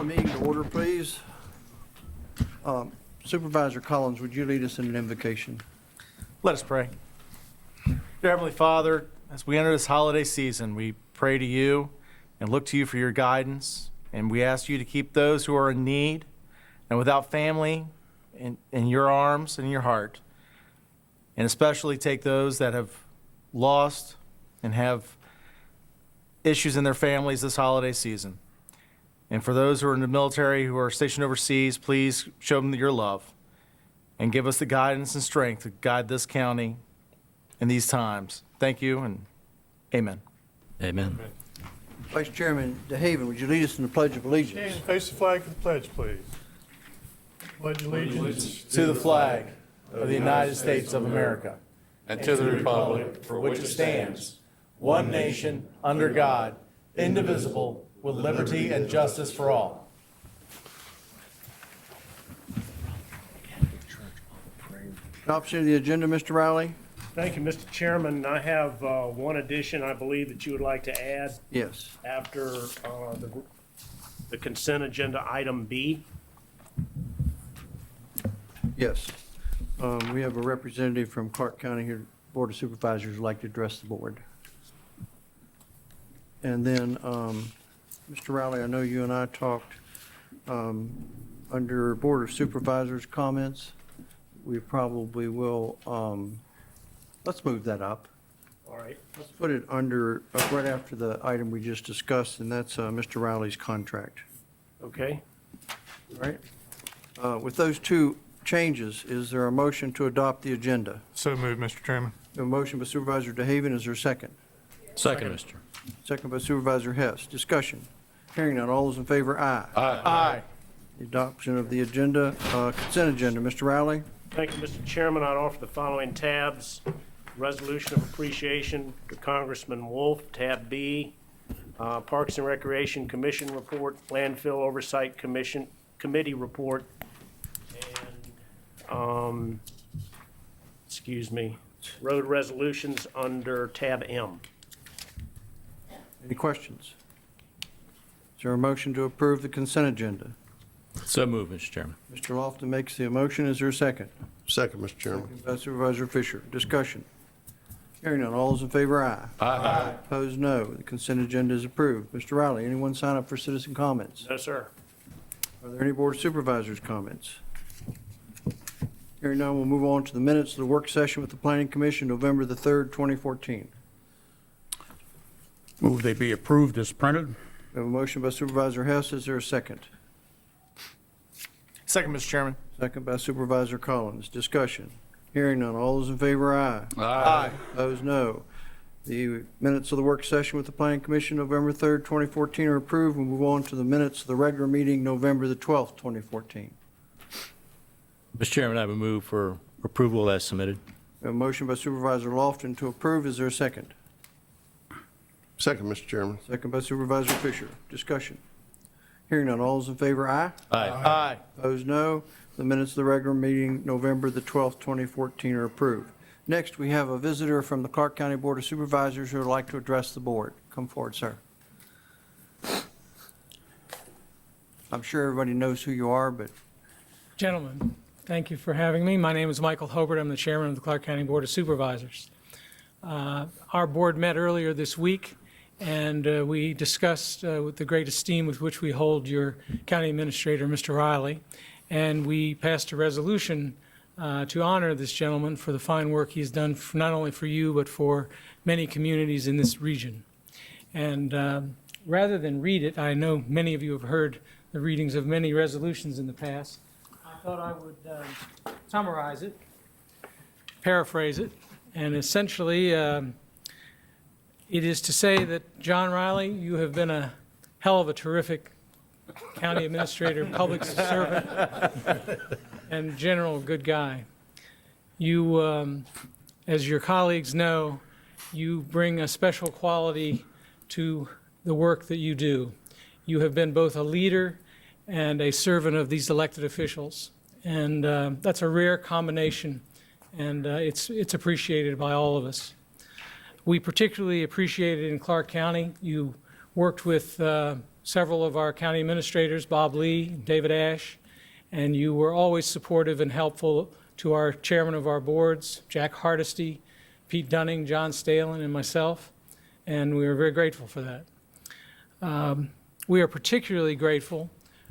meeting to order, please. Supervisor Collins, would you lead us in an invocation? Let us pray. Dear Heavenly Father, as we enter this holiday season, we pray to you and look to you for your guidance. And we ask you to keep those who are in need and without family in your arms and in your heart. And especially take those that have lost and have issues in their families this holiday season. And for those who are in the military, who are stationed overseas, please show them your love and give us the guidance and strength to guide this county in these times. Thank you, and amen. Amen. Vice Chairman DeHaven, would you lead us in the Pledge of Allegiance? Stand and face the flag for the pledge, please. Pledge allegiance To the flag of the United States of America and to the republic for which it stands, one nation, under God, indivisible, with liberty and justice for all. Adoption of the agenda, Mr. Riley? Thank you, Mr. Chairman. I have one addition I believe that you would like to add Yes. after the consent agenda item B. Yes. We have a representative from Clark County here, Board of Supervisors, who'd like to address the board. And then, Mr. Riley, I know you and I talked under Board of Supervisors comments. We probably will, let's move that up. All right. Let's put it under, right after the item we just discussed, and that's Mr. Riley's contract. Okay. All right? With those two changes, is there a motion to adopt the agenda? So moved, Mr. Chairman. A motion by Supervisor DeHaven, is there a second? Second, Mr. Second by Supervisor Hess. Discussion. Hearing none, all those in favor, aye. Aye. The adoption of the agenda, consent agenda. Mr. Riley? Thank you, Mr. Chairman. I'd offer the following tabs. Resolution of appreciation to Congressman Wolf, tab B. Parks and Recreation Commission report, Landfill Oversight Commission Committee report, and, road resolutions under tab M. Any questions? Is there a motion to approve the consent agenda? So moved, Mr. Chairman. Mr. Lofton makes the motion. Is there a second? Second, Mr. Chairman. Second by Supervisor Fisher. Discussion. Hearing none, all those in favor, aye. Aye. Opposed, no. The consent agenda is approved. Mr. Riley, anyone sign up for citizen comments? No, sir. Are there any Board of Supervisors comments? Hearing none, we'll move on to the minutes of the work session with the Planning Commission, November the 3rd, 2014. Move they be approved as printed. We have a motion by Supervisor Hess. Is there a second? Second, Mr. Chairman. Second by Supervisor Collins. Discussion. Hearing none. All those in favor, aye. Aye. Opposed, no. The minutes of the work session with the Planning Commission, November 3rd, 2014 are approved. We'll move on to the minutes of the regular meeting, November the 12th, 2014. Mr. Chairman, I have a move for approval as submitted. We have a motion by Supervisor Lofton to approve. Is there a second? Second, Mr. Chairman. Second by Supervisor Fisher. Discussion. Hearing none. All those in favor, aye. Aye. Opposed, no. The minutes of the regular meeting, November the 12th, 2014 are approved. Next, we have a visitor from the Clark County Board of Supervisors who would like to address the board. Come forward, sir. I'm sure everybody knows who you are, but Gentlemen, thank you for having me. My name is Michael Hobart. I'm the chairman of the Clark County Board of Supervisors. Our board met earlier this week, and we discussed with the great esteem with which we hold your county administrator, Mr. Riley, and we passed a resolution to honor this gentleman for the fine work he's done not only for you, but for many communities in this region. And rather than read it, I know many of you have heard the readings of many resolutions in the past. I thought I would summarize it, paraphrase it, and essentially it is to say that, John Riley, you have been a hell of a terrific county administrator, public servant, and general good guy. You, as your colleagues know, you bring a special quality to the work that you do. You have been both a leader and a servant of these elected officials, and that's a rare combination, and it's appreciated by all of us. We particularly appreciate it in Clark County. You worked with several of our county administrators, Bob Lee, David Ash, and you were always supportive and helpful to our chairman of our boards, Jack Hardesty, Pete Dunning, John Stalen, and myself, and we are very grateful for that. We are particularly grateful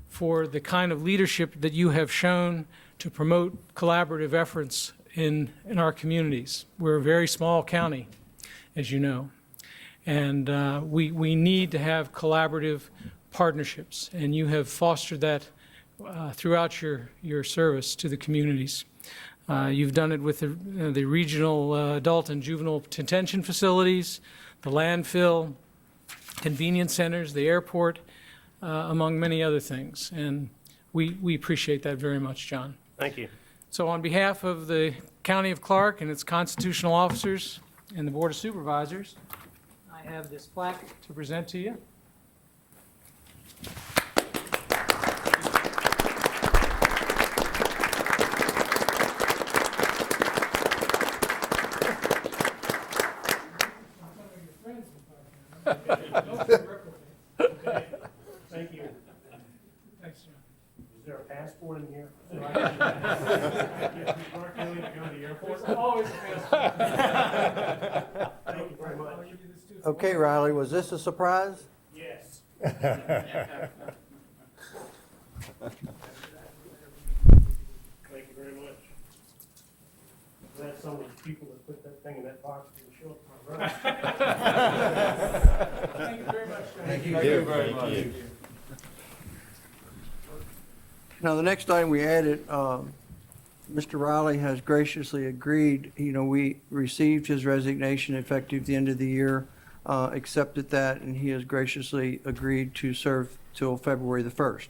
for the kind of leadership that you have shown to promote collaborative efforts in our communities. We're a very small county, as you know, and we need to have collaborative partnerships, and you have fostered that throughout your service to the communities. You've done it with the regional adult and juvenile detention facilities, the landfill, convenience centers, the airport, among many other things. And we appreciate that very much, John. Thank you. So on behalf of the County of Clark and its constitutional officers and the Board of Supervisors, I have this plaque to present to you. Thank you. Thanks, John. Is there a passport in here? So I can get from Clark County to go to the airport? Always a passport. Thank you very much. Okay, Riley, was this a surprise? Yes. Thank you very much. I'm glad some of these people that put that thing in that box didn't show up to my brother. Thank you very much, John. Thank you very much. Now, the next item we added, Mr. Riley has graciously agreed, we received his resignation effective the end of the year, accepted that, and he has graciously agreed to serve till February the 1st.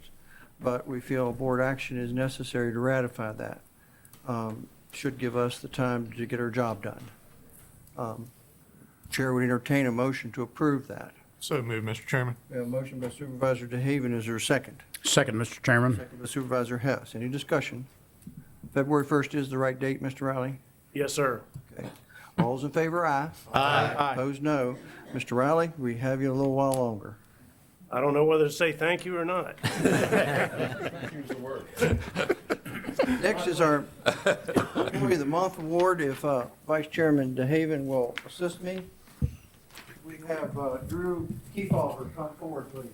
But we feel board action is necessary to ratify that. Should give us the time to get our job done. Chair would entertain a motion to approve that. So moved, Mr. Chairman. We have a motion by Supervisor DeHaven. Is there a second? Second, Mr. Chairman. Second by Supervisor Hess. Any discussion? February 1st is the right date, Mr. Riley? Yes, sir. Okay. All those in favor, aye. Aye. Opposed, no. Mr. Riley, we have you a little while longer. I don't know whether to say thank you or not. Next is our Employee of the Month Award. If Vice Chairman DeHaven will assist me. We have Drew Kefauver come forward, please.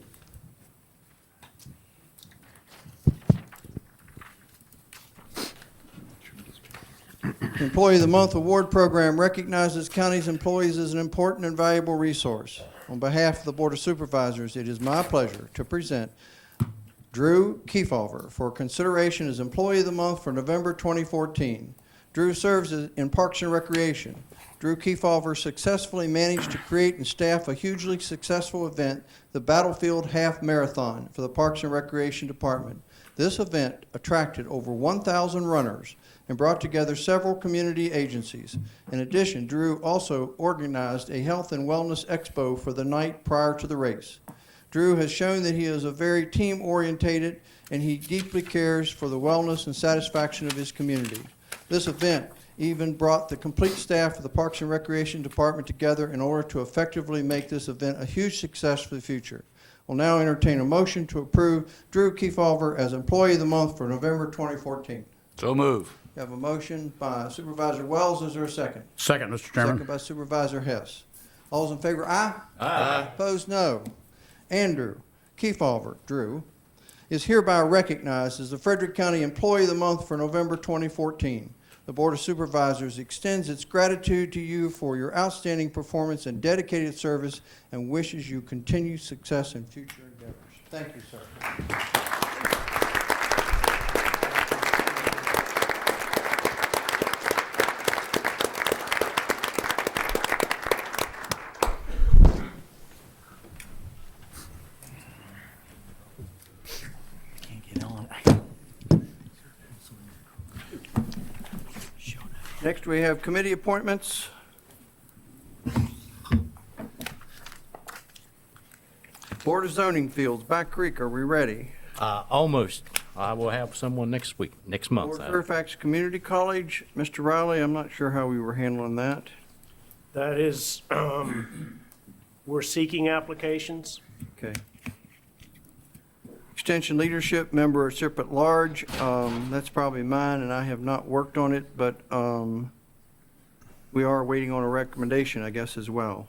The Employee of the Month Award Program recognizes county's employees as an important and valuable resource. On behalf of the Board of Supervisors, it is my pleasure to present Drew Kefauver for consideration as Employee of the Month for November 2014. Drew serves in Parks and Recreation. Drew Kefauver successfully managed to create and staff a hugely successful event, the Battlefield Half Marathon for the Parks and Recreation Department. This event attracted over 1,000 runners and brought together several community agencies. In addition, Drew also organized a health and wellness expo for the night prior to the race. Drew has shown that he is a very team-orientated and he deeply cares for the wellness and satisfaction of his community. This event even brought the complete staff of the Parks and Recreation Department together in order to effectively make this event a huge success for the future. We'll now entertain a motion to approve Drew Kefauver as Employee of the Month for November 2014. So move. We have a motion by Supervisor Wells. Is there a second? Second, Mr. Chairman. Second by Supervisor Hess. All those in favor, aye? Aye. Opposed, no. Andrew Kefauver, Drew, is hereby recognized as the Frederick County Employee of the Month for November 2014. The Board of Supervisors extends its gratitude to you for your outstanding performance and dedicated service and wishes you continued success in future endeavors. Thank you, sir. Next, we have committee appointments. Board of Zoning Fields, Back Creek, are we ready? Almost. I will have someone next month. Board of Fairfax Community College, Mr. Riley, I'm not sure how we were handling that. That is, we're seeking applications. Okay. Extension Leadership Member SIP at Large, that's probably mine, and I have not worked on it, but we are waiting on a recommendation, I guess, as well.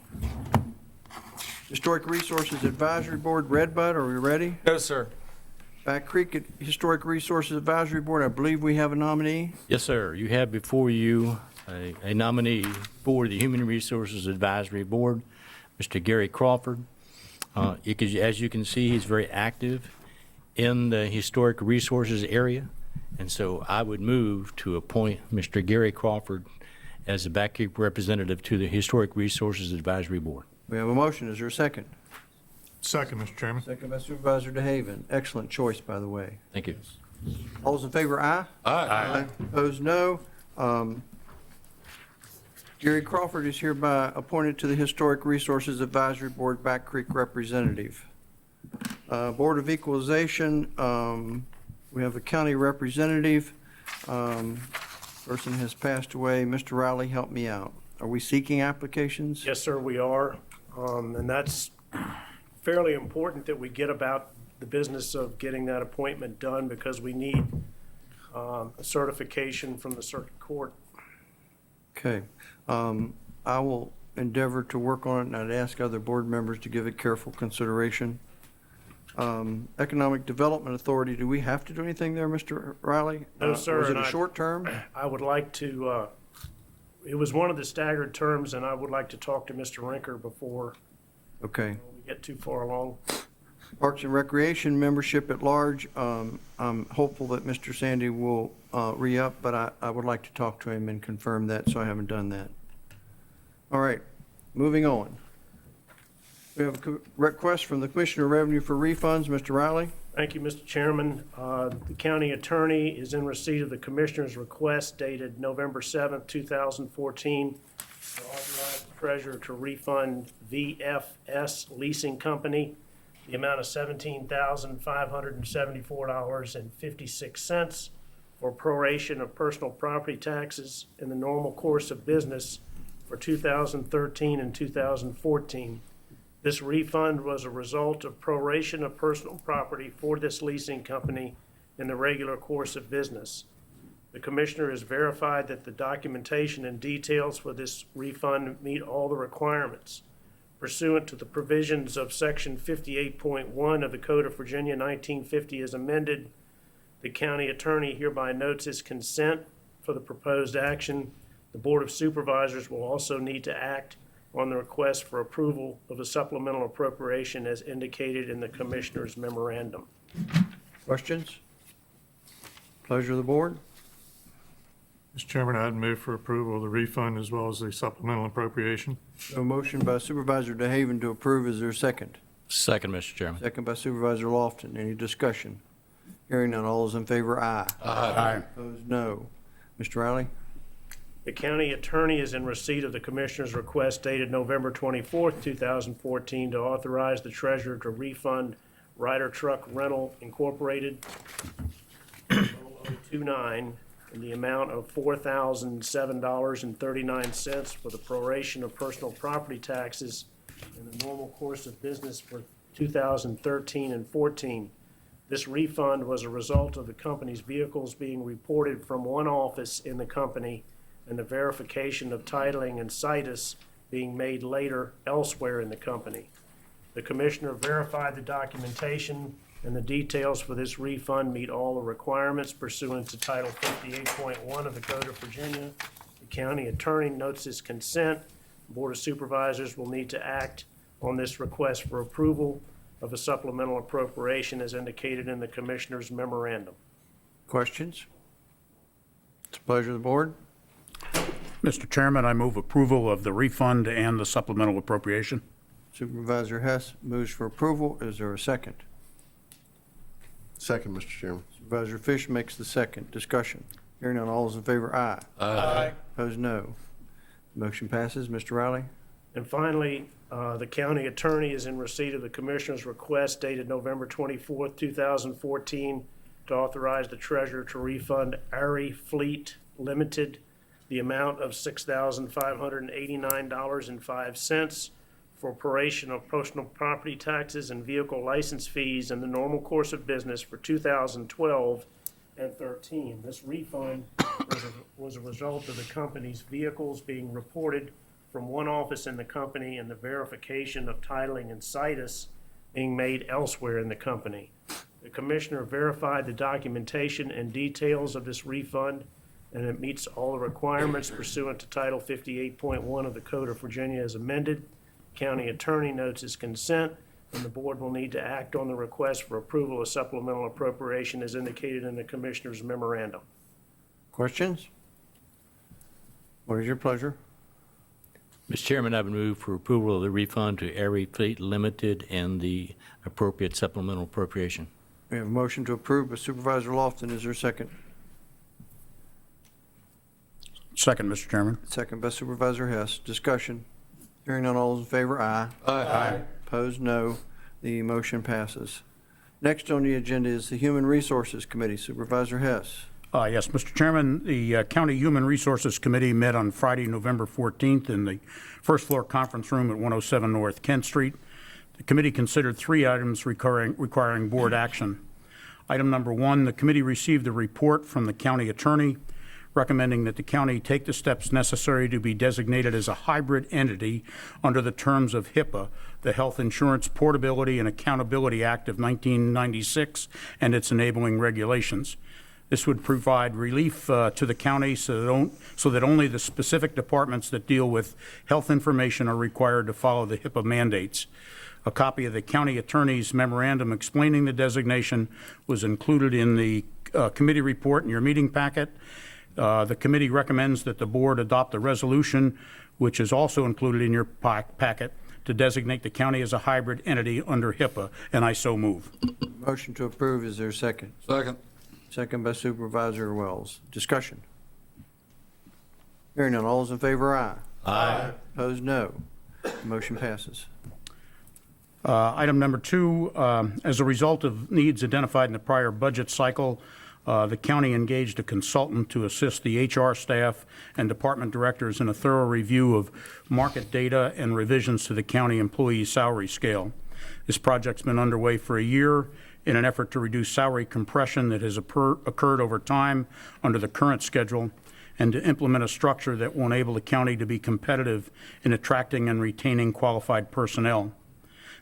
Historic Resources Advisory Board, Redbud, are we ready? No, sir. Back Creek Historic Resources Advisory Board, I believe we have a nominee. Yes, sir. You have before you a nominee for the Human Resources Advisory Board, Mr. Gary Crawford. As you can see, he's very active in the historic resources area, and so I would move to appoint Mr. Gary Crawford as the Back Creek representative to the Historic Resources Advisory Board. We have a motion. Is there a second? Second, Mr. Chairman. Second by Supervisor DeHaven. Excellent choice, by the way. Thank you. All those in favor, aye. Aye. Opposed, no. Gary Crawford is hereby appointed to the Historic Resources Advisory Board, Back Creek representative. Board of Equalization, we have a county representative. Person has passed away. Mr. Riley, help me out. Are we seeking applications? Yes, sir, we are. And that's fairly important that we get about the business of getting that appointment done because we need a certification from the circuit court. Okay. I will endeavor to work on it, and I'd ask other board members to give it careful consideration. Economic Development Authority, do we have to do anything there, Mr. Riley? No, sir, Was it and a I- short term? I would like to, it was one of the staggered terms, and I would like to talk to Mr. Rinker before Okay. we get too far along. Parks and Recreation membership at large, I'm hopeful that Mr. Sandy will re-up, but I would like to talk to him and confirm that, so I haven't done that. All right, moving on. We have a request from the Commissioner of Revenue for refunds. Mr. Riley? Thank you, Mr. Chairman. The county attorney is in receipt of the commissioner's request dated November 7th, 2014, to authorize the treasurer to refund VFS Leasing Company the amount of $17,574.56 for proration of personal property taxes in the normal course of business for 2013 and 2014. This refund was a result of proration of personal property for this leasing company in the regular course of business. The commissioner has verified that the documentation and details for this refund meet all the requirements. Pursuant to the provisions of Section 58.1 of the Code of Virginia 1950 as amended, the county attorney hereby notes his consent for the proposed action. The Board of Supervisors will also need to act on the request for approval of a supplemental appropriation as indicated in the Commissioner's memorandum. Questions? Pleasure of the board. Mr. Chairman, I'd move for approval of the refund as well as the supplemental appropriation. A motion by Supervisor DeHaven to approve. Is there a second? Second, Mr. Chairman. Second by Supervisor Lofton. Any discussion? Hearing none. All those in favor, aye. Aye. Opposed, no. Mr. Riley? The county attorney is in receipt of the Commissioner's request dated November 24th, 2014, to authorize the treasurer to refund Ryder Truck Rental Incorporated 0029 in the amount of $4,007.39 for the proration of personal property taxes in the normal course of business for 2013 and 14. This refund was a result of the company's vehicles being reported from one office in the company and the verification of titling and situs being made later elsewhere in the company. The commissioner verified the documentation and the details for this refund meet all the requirements pursuant to Title 58.1 of the Code of Virginia. The county attorney notes his consent. The Board of Supervisors will need to act on this request for approval of a supplemental appropriation as indicated in the commissioner's memorandum. Questions? It's a pleasure of the board. Mr. Chairman, I move approval of the refund and the supplemental appropriation. Supervisor Hess moves for approval. Is there a second? Second, Mr. Chairman. Supervisor Fish makes the second. Discussion. Hearing none. All those in favor, aye. Aye. Opposed, no. Motion passes. Mr. Riley? And finally, the county attorney is in receipt of the commissioner's request dated November 24th, 2014, to authorize the treasurer to refund Ari Fleet Limited the amount of $6,589.05 for proration of personal property taxes and vehicle license fees in the normal course of business for 2012 and 13. This refund was a result of the company's vehicles being reported from one office in the company and the verification of titling and situs being made elsewhere in the company. The commissioner verified the documentation and details of this refund, and it meets all the requirements pursuant to Title 58.1 of the Code of Virginia as amended. County attorney notes his consent, and the board will need to act on the request for approval of supplemental appropriation as indicated in the commissioner's memorandum. Questions? What is your pleasure? Mr. Chairman, I would move for approval of the refund to Aerie Fleet Limited and the appropriate supplemental appropriation. We have a motion to approve by Supervisor Lofton. Is there a second? Second, Mr. Chairman. Second by Supervisor Hess. Discussion. Hearing none, all those in favor, aye. Aye. Opposed, no. The motion passes. Next on the agenda is the Human Resources Committee. Supervisor Hess. Yes, Mr. Chairman, the County Human Resources Committee met on Friday, November 14th in the first floor conference room at 107 North Kent Street. The committee considered 3 items requiring board action. Item number 1, the committee received a report from the county attorney recommending that the county take the steps necessary to be designated as a hybrid entity under the terms of HIPAA, the Health Insurance Portability and Accountability Act of 1996, and its enabling regulations. This would provide relief to the county so that only the specific departments that deal with health information are required to follow the HIPAA mandates. A copy of the county attorney's memorandum explaining the designation was included in the committee report in your meeting packet. The committee recommends that the board adopt a resolution, which is also included in your packet, to designate the county as a hybrid entity under HIPAA, and I so move. Motion to approve. Is there a second? Second. Second by Supervisor Wells. Discussion. Hearing none, all those in favor, aye. Aye. Opposed, no. Motion passes. Item number 2, as a result of needs identified in the prior budget cycle, the county engaged a consultant to assist the HR staff and department directors in a thorough review of market data and revisions to the county employee salary scale. This project's been underway for a year in an effort to reduce salary compression that has occurred over time under the current schedule and to implement a structure that will enable the county to be competitive in attracting and retaining qualified personnel.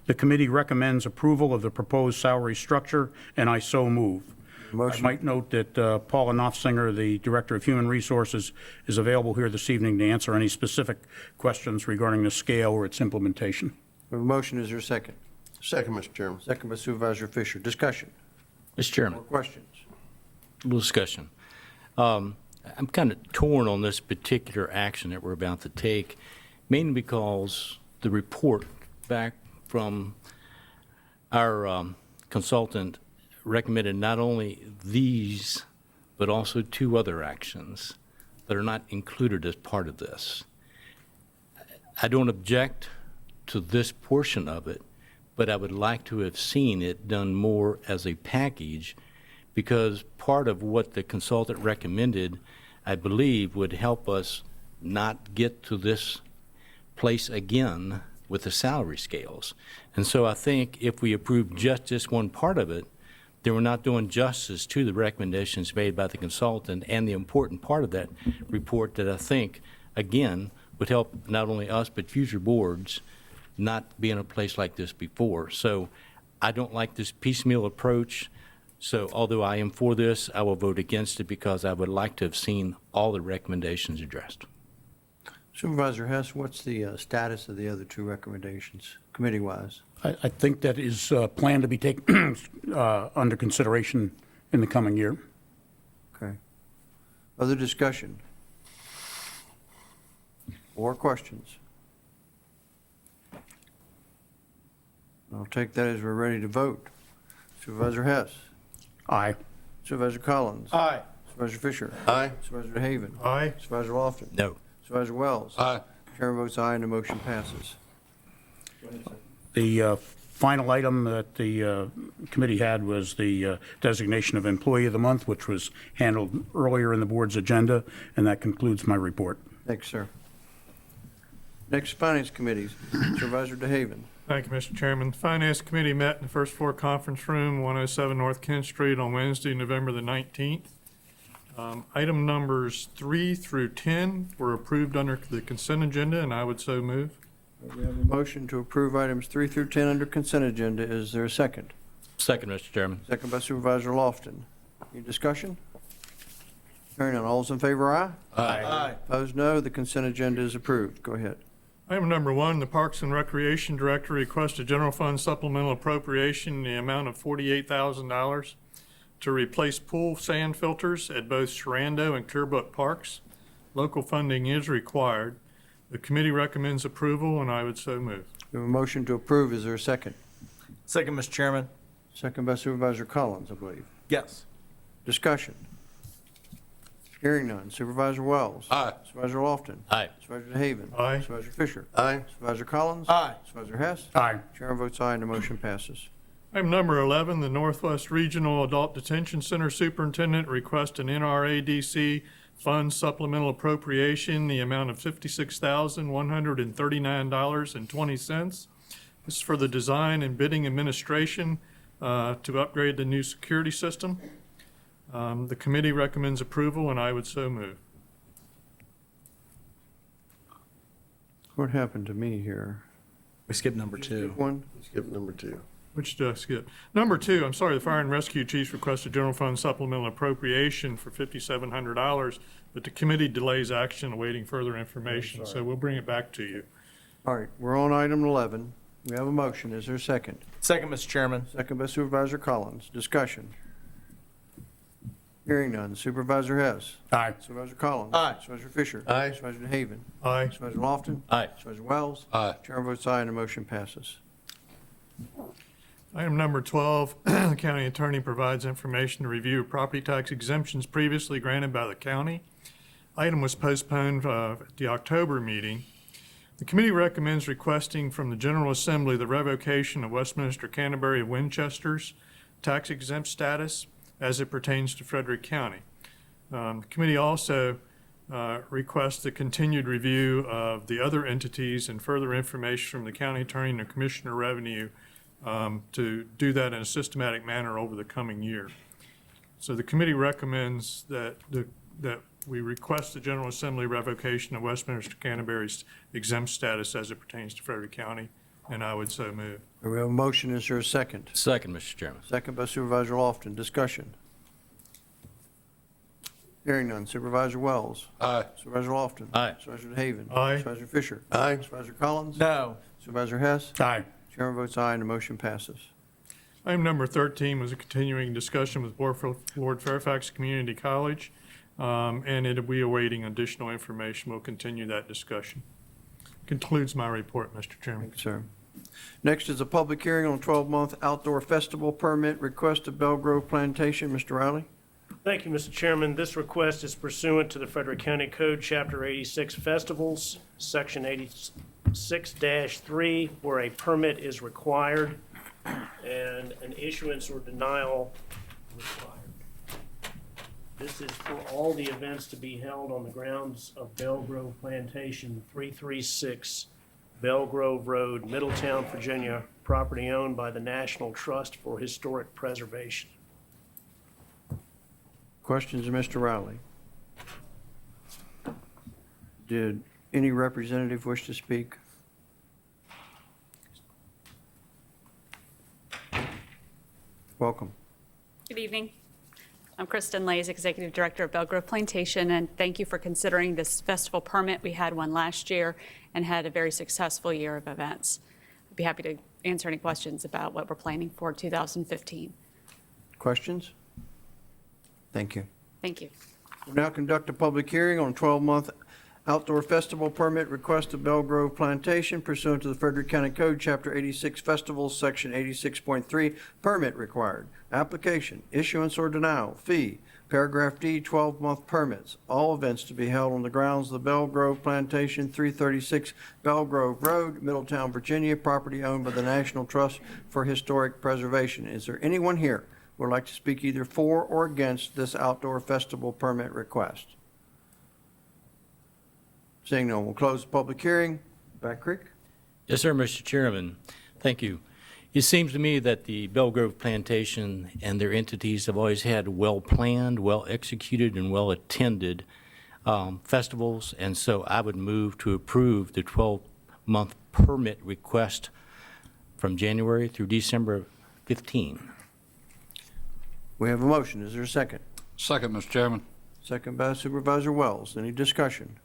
The committee recommends approval of the proposed salary structure, and I so move. Motion. I might note that Paula Knopfsinger, the Director of Human Resources, is available here this evening to answer any specific questions regarding the scale or its implementation. We have a motion. Is there a second? Second, Mr. Chairman. Second by Supervisor Fisher. Discussion. Mr. Chairman, More questions? a little discussion. I'm kind of torn on this particular action that we're about to take, mainly because the report back from our consultant recommended not only these, but also 2 other actions that are not included as part of this. I don't object to this portion of it, but I would like to have seen it done more as a package, because part of what the consultant recommended, I believe, would help us not get to this place again with the salary scales. And so I think if we approve just this one part of it, then we're not doing justice to the recommendations made by the consultant and the important part of that report that I think, again, would help not only us but future boards not be in a place like this before. So I don't like this piecemeal approach. So although I am for this, I will vote against it because I would like to have seen all the recommendations addressed. Supervisor Hess, what's the status of the other 2 recommendations, committee-wise? I think that is planned to be taken under consideration in the coming year. Okay. Other discussion? Or questions? I'll take that as we're ready to vote. Supervisor Hess. Aye. Supervisor Collins. Aye. Supervisor Fisher. Aye. Supervisor DeHaven. Aye. Supervisor Lofton. No. Supervisor Wells. Aye. Chair votes aye and the motion passes. The final item that the committee had was the designation of Employee of the Month, which was handled earlier in the board's agenda, and that concludes my report. Thanks, sir. Next, Finance Committee, Supervisor DeHaven. Thank you, Mr. Chairman. The Finance Committee met in the first floor conference room, 107 North Kent Street, on Wednesday, November the 19th. Item numbers 3 through 10 were approved under the consent agenda, and I would so move. We have a motion to approve items 3 through 10 under consent agenda. Is there a second? Second, Mr. Chairman. Second by Supervisor Lofton. Any discussion? Hearing none. All those in favor, aye? Aye. Opposed, no. The consent agenda is approved. Go ahead. Item number 1, the Parks and Recreation Director requests a general fund supplemental appropriation in the amount of $48,000 to replace pool sand filters at both Sharando and Clearbrook Parks. Local funding is required. The committee recommends approval, and I would so move. We have a motion to approve. Is there a second? Second, Mr. Chairman. Second by Supervisor Collins, I believe. Yes. Discussion. Hearing none. Supervisor Wells. Aye. Supervisor Lofton. Aye. Supervisor DeHaven. Aye. Supervisor Fisher. Aye. Supervisor Collins. Aye. Supervisor Hess. Aye. Chair votes aye and the motion passes. Item number 11, the Northwest Regional Adult Detention Center Superintendent requests an NRADC fund supplemental appropriation, the amount of $56,139.20. This is for the design and bidding administration to upgrade the new security system. The committee recommends approval, and I would so move. What happened to me here? We skipped number 2. One? Skip number 2. Which did I skip? Number 2, I'm sorry, the Fire and Rescue Chiefs requested general fund supplemental appropriation for $5,700, but the committee delays action awaiting further information, so we'll bring it back to you. All right, we're on item 11. We have a motion. Is there a second? Second, Mr. Chairman. Second by Supervisor Collins. Discussion. Hearing none. Supervisor Hess. Aye. Supervisor Collins. Aye. Supervisor Fisher. Aye. Supervisor DeHaven. Aye. Supervisor Lofton. Aye. Supervisor Wells. Aye. Chair votes aye and the motion passes. Item number 12, the county attorney provides information to review property tax exemptions previously granted by the county. Item was postponed at the October meeting. The committee recommends requesting from the General Assembly the revocation of Westminster Canterbury Winchester's tax exempt status as it pertains to Frederick County. The committee also requests the continued review of the other entities and further information from the county attorney and the commissioner of revenue to do that in a systematic manner over the coming year. So the committee recommends that we request the General Assembly revocation of Westminster Canterbury's exempt status as it pertains to Frederick County, and I would so move. We have a motion. Is there a second? Second, Mr. Chairman. Second by Supervisor Lofton. Discussion. Hearing none. Supervisor Wells. Aye. Supervisor Lofton. Aye. Supervisor DeHaven. Aye. Supervisor Fisher. Aye. Supervisor Collins. No. Supervisor Hess. Aye. Chair votes aye and the motion passes. Item number 13 was a continuing discussion with Lord Fairfax Community College, and it'll be awaiting additional information. We'll continue that discussion. Concludes my report, Mr. Chairman. Thank you, sir. Next is a public hearing on a 12-month outdoor festival permit request of Belgrove Plantation. Mr. Riley? Thank you, Mr. Chairman. This request is pursuant to the Frederick County Code, Chapter 86, Festivals, Section 86-3, where a permit is required and an issuance or denial required. This is for all the events to be held on the grounds of Belgrove Plantation, 336 Belgrove Road, Middletown, Virginia, property owned by the National Trust for Historic Preservation. Questions of Mr. Riley? Did any representative wish to speak? Welcome. Good evening. I'm Kristen Lays, Executive Director of Belgrove Plantation, and thank you for considering this festival permit. We had one last year and had a very successful year of events. I'd be happy to answer any questions about what we're planning for 2015. Questions? Thank you. Thank you. We'll now conduct a public hearing on 12-month outdoor festival permit request of Belgrove Plantation pursuant to the Frederick County Code, Chapter 86, Festivals, Section 86.3, permit required. Application, issuance or denial, fee, paragraph D, 12-month permits. All events to be held on the grounds of the Belgrove Plantation, 336 Belgrove Road, Middletown, Virginia, property owned by the National Trust for Historic Preservation. Is there anyone here who would like to speak either for or against this outdoor festival permit request? Seeing none, we'll close the public hearing. Back Creek? Yes, sir, Mr. Chairman. Thank you. It seems to me that the Belgrove Plantation and their entities have always had well-planned, well-executed, and well-attended festivals, and so I would move to approve the 12-month permit request from January through December of 15. We have a motion. Is there a second? Second, Mr. Chairman. Second by Supervisor Wells. Any discussion?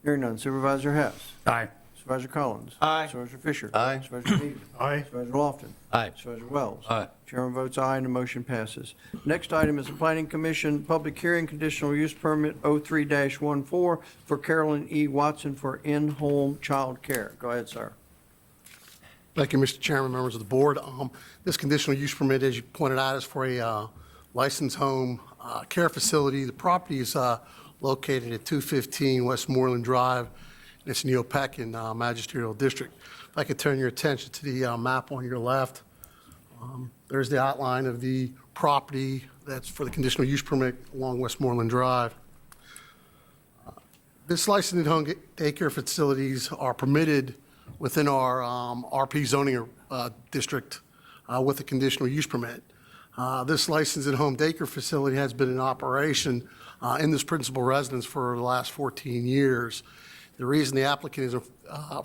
Hearing none. Supervisor Hess. Aye. Supervisor Collins. Aye. Supervisor Fisher. Aye. Supervisor Needham. Aye. Supervisor Lofton. Aye. Supervisor Wells. Aye. Chairman votes aye and the motion passes. Next item is the Planning Commission Public Hearing Conditional Use Permit 03-14 for Carolyn E. Watson for in-home child care. Go ahead, sir. Thank you, Mr. Chairman, members of the board. This conditional use permit, as you pointed out, is for a licensed home care facility. The property is located at 215 Westmoreland Drive, and it's in the Neopacan Magisterial District. If I could turn your attention to the map on your left, there's the outline of the property that's for the conditional use permit along Westmoreland Drive. This licensed home daycare facilities are permitted within our RP zoning district with a conditional use permit. This licensed home daycare facility has been in operation in this principal residence for the last 14 years. The reason the applicant is in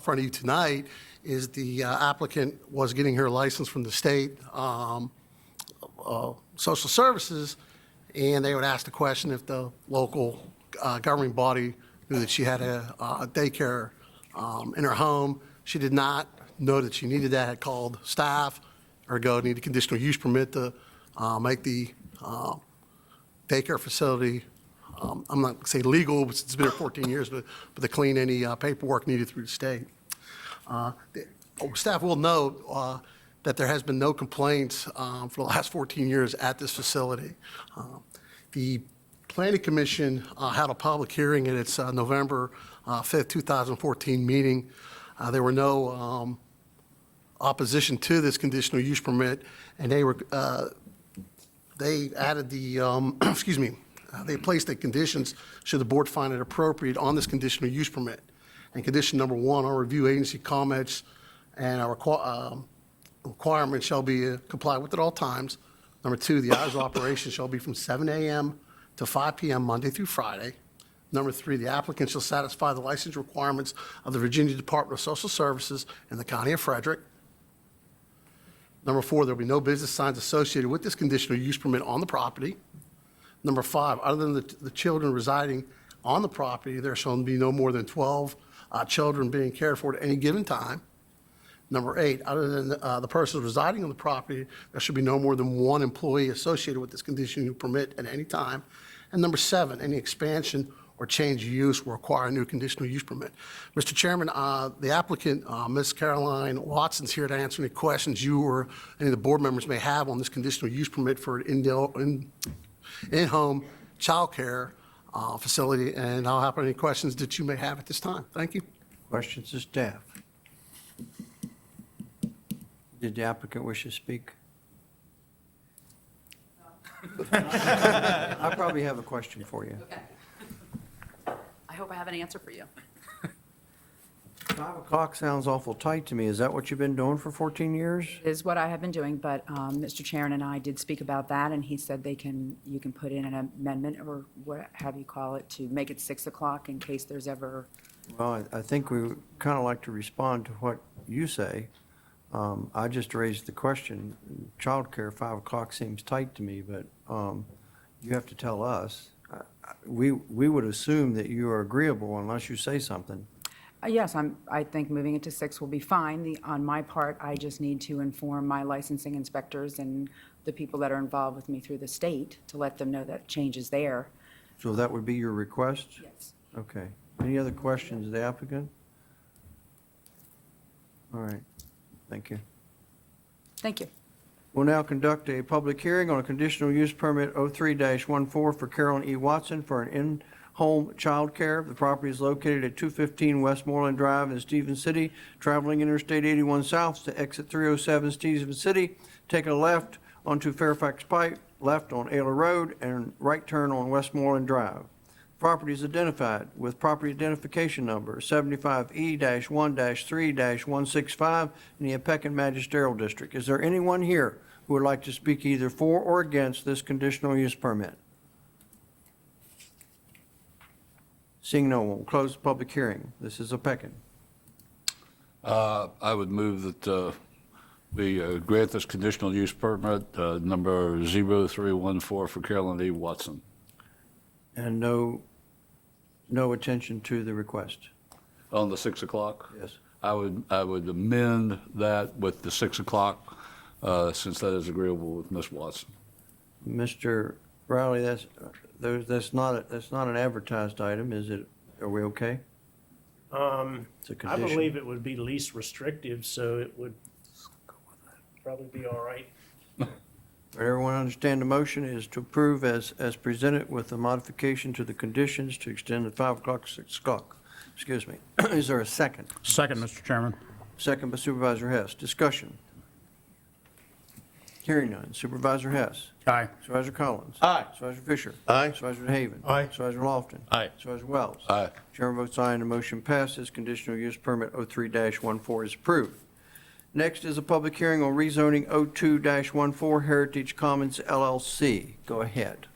front of you tonight is the applicant was getting her license from the state social services, and they would ask the question if the local governing body knew that she had a daycare in her home. She did not know that she needed that, had called staff, ergo needed a conditional use permit to make the daycare facility, I'm not going to say legal, but it's been there 14 years, but to clean any paperwork needed through the state. Staff will note that there has been no complaints for the last 14 years at this facility. The Planning Commission had a public hearing at its November 5th, 2014 meeting. There were no opposition to this conditional use permit, and they added the, excuse me, they placed the conditions, should the board find it appropriate, on this conditional use permit. And condition number 1, our review agency comments and our requirements shall be complied with at all times. Number 2, the hours of operation shall be from 7 a.m. to 5 p.m. Monday through Friday. Number 3, the applicant shall satisfy the license requirements of the Virginia Department of Social Services in the County of Frederick. Number 4, there will be no business signs associated with this conditional use permit on the property. Number 5, other than the children residing on the property, there shall be no more than 12 children being cared for at any given time. Number 8, other than the persons residing on the property, there should be no more than 1 employee associated with this conditional permit at any time. And number 7, any expansion or change of use will require a new conditional use permit. Mr. Chairman, the applicant, Ms. Caroline Watson's here to answer any questions you or any of the board members may have on this conditional use permit for an in-home child care facility, and I'll have any questions that you may have at this time. Thank you. Questions to staff? Did the applicant wish to speak? I probably have a question for you. Okay. I hope I have an answer for you. 5 o'clock sounds awful tight to me. Is that what you've been doing for 14 years? Is what I have been doing, but Mr. Chairman and I did speak about that, and he said you can put in an amendment, or what have you call it, to make it 6 o'clock in case there's ever. Well, I think we would kind of like to respond to what you say. I just raised the question, childcare, 5 o'clock seems tight to me, but you have to tell us. We would assume that you are agreeable unless you say something. Yes, I think moving it to 6 will be fine. On my part, I just need to inform my licensing inspectors and the people that are involved with me through the state to let them know that change is there. So that would be your request? Yes. Okay. Any other questions of the applicant? All right. Thank you. Thank you. We'll now conduct a public hearing on a conditional use permit 03-14 for Carolyn E. Watson for an in-home child care. The property is located at 215 Westmoreland Drive in Stevens City, traveling Interstate 81 south to exit 307 Stevens City, take a left onto Fairfax Pike, left on Ayler Road, and right turn on Westmoreland Drive. Property is identified with property identification number 75E-1-3-165 in the Apecon Magisterial District. Is there anyone here who would like to speak either for or against this conditional use permit? Seeing no one, we'll close the public hearing. This is Apecon. I would move that we grant this conditional use permit, number 0314 for Carolyn E. Watson. And no attention to the request. On the 6 o'clock? Yes. I would amend that with the 6 o'clock, since that is agreeable with Ms. Watson. Mr. Riley, that's not an advertised item, is it? Are we okay? It's a I condition. believe it would be least restrictive, so it would probably be all right. Everyone understand the motion is to approve as presented with the modification to the conditions to extend at 5 o'clock, 6 o'clock. Excuse me. Is there a second? Second, Mr. Chairman. Second by Supervisor Hess. Discussion. Hearing none. Supervisor Hess. Aye. Supervisor Collins. Aye. Supervisor Fisher. Aye. Supervisor Haven. Aye. Supervisor Lofton. Aye. Supervisor Wells. Aye. Chairman votes aye and the motion passes. Conditional use permit 03-14 is approved. Next is a public hearing on rezoning 02-14 Heritage Commons LLC. Go ahead.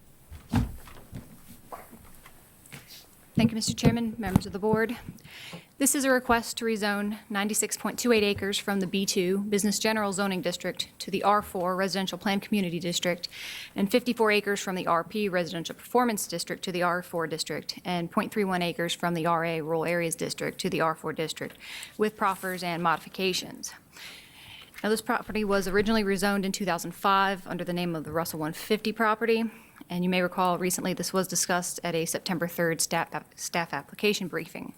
Thank you, Mr. Chairman, members of the board. This is a request to rezone 96.28 acres from the B2 Business General Zoning District to the R4 Residential Planned Community District, and 54 acres from the RP Residential Performance District to the R4 District, and 0.31 acres from the RA Rural Areas District to the R4 District, with proffers and modifications. Now, this property was originally rezoned in 2005 under the name of the Russell 150 property, and you may recall recently this was discussed at a September 3rd staff application briefing.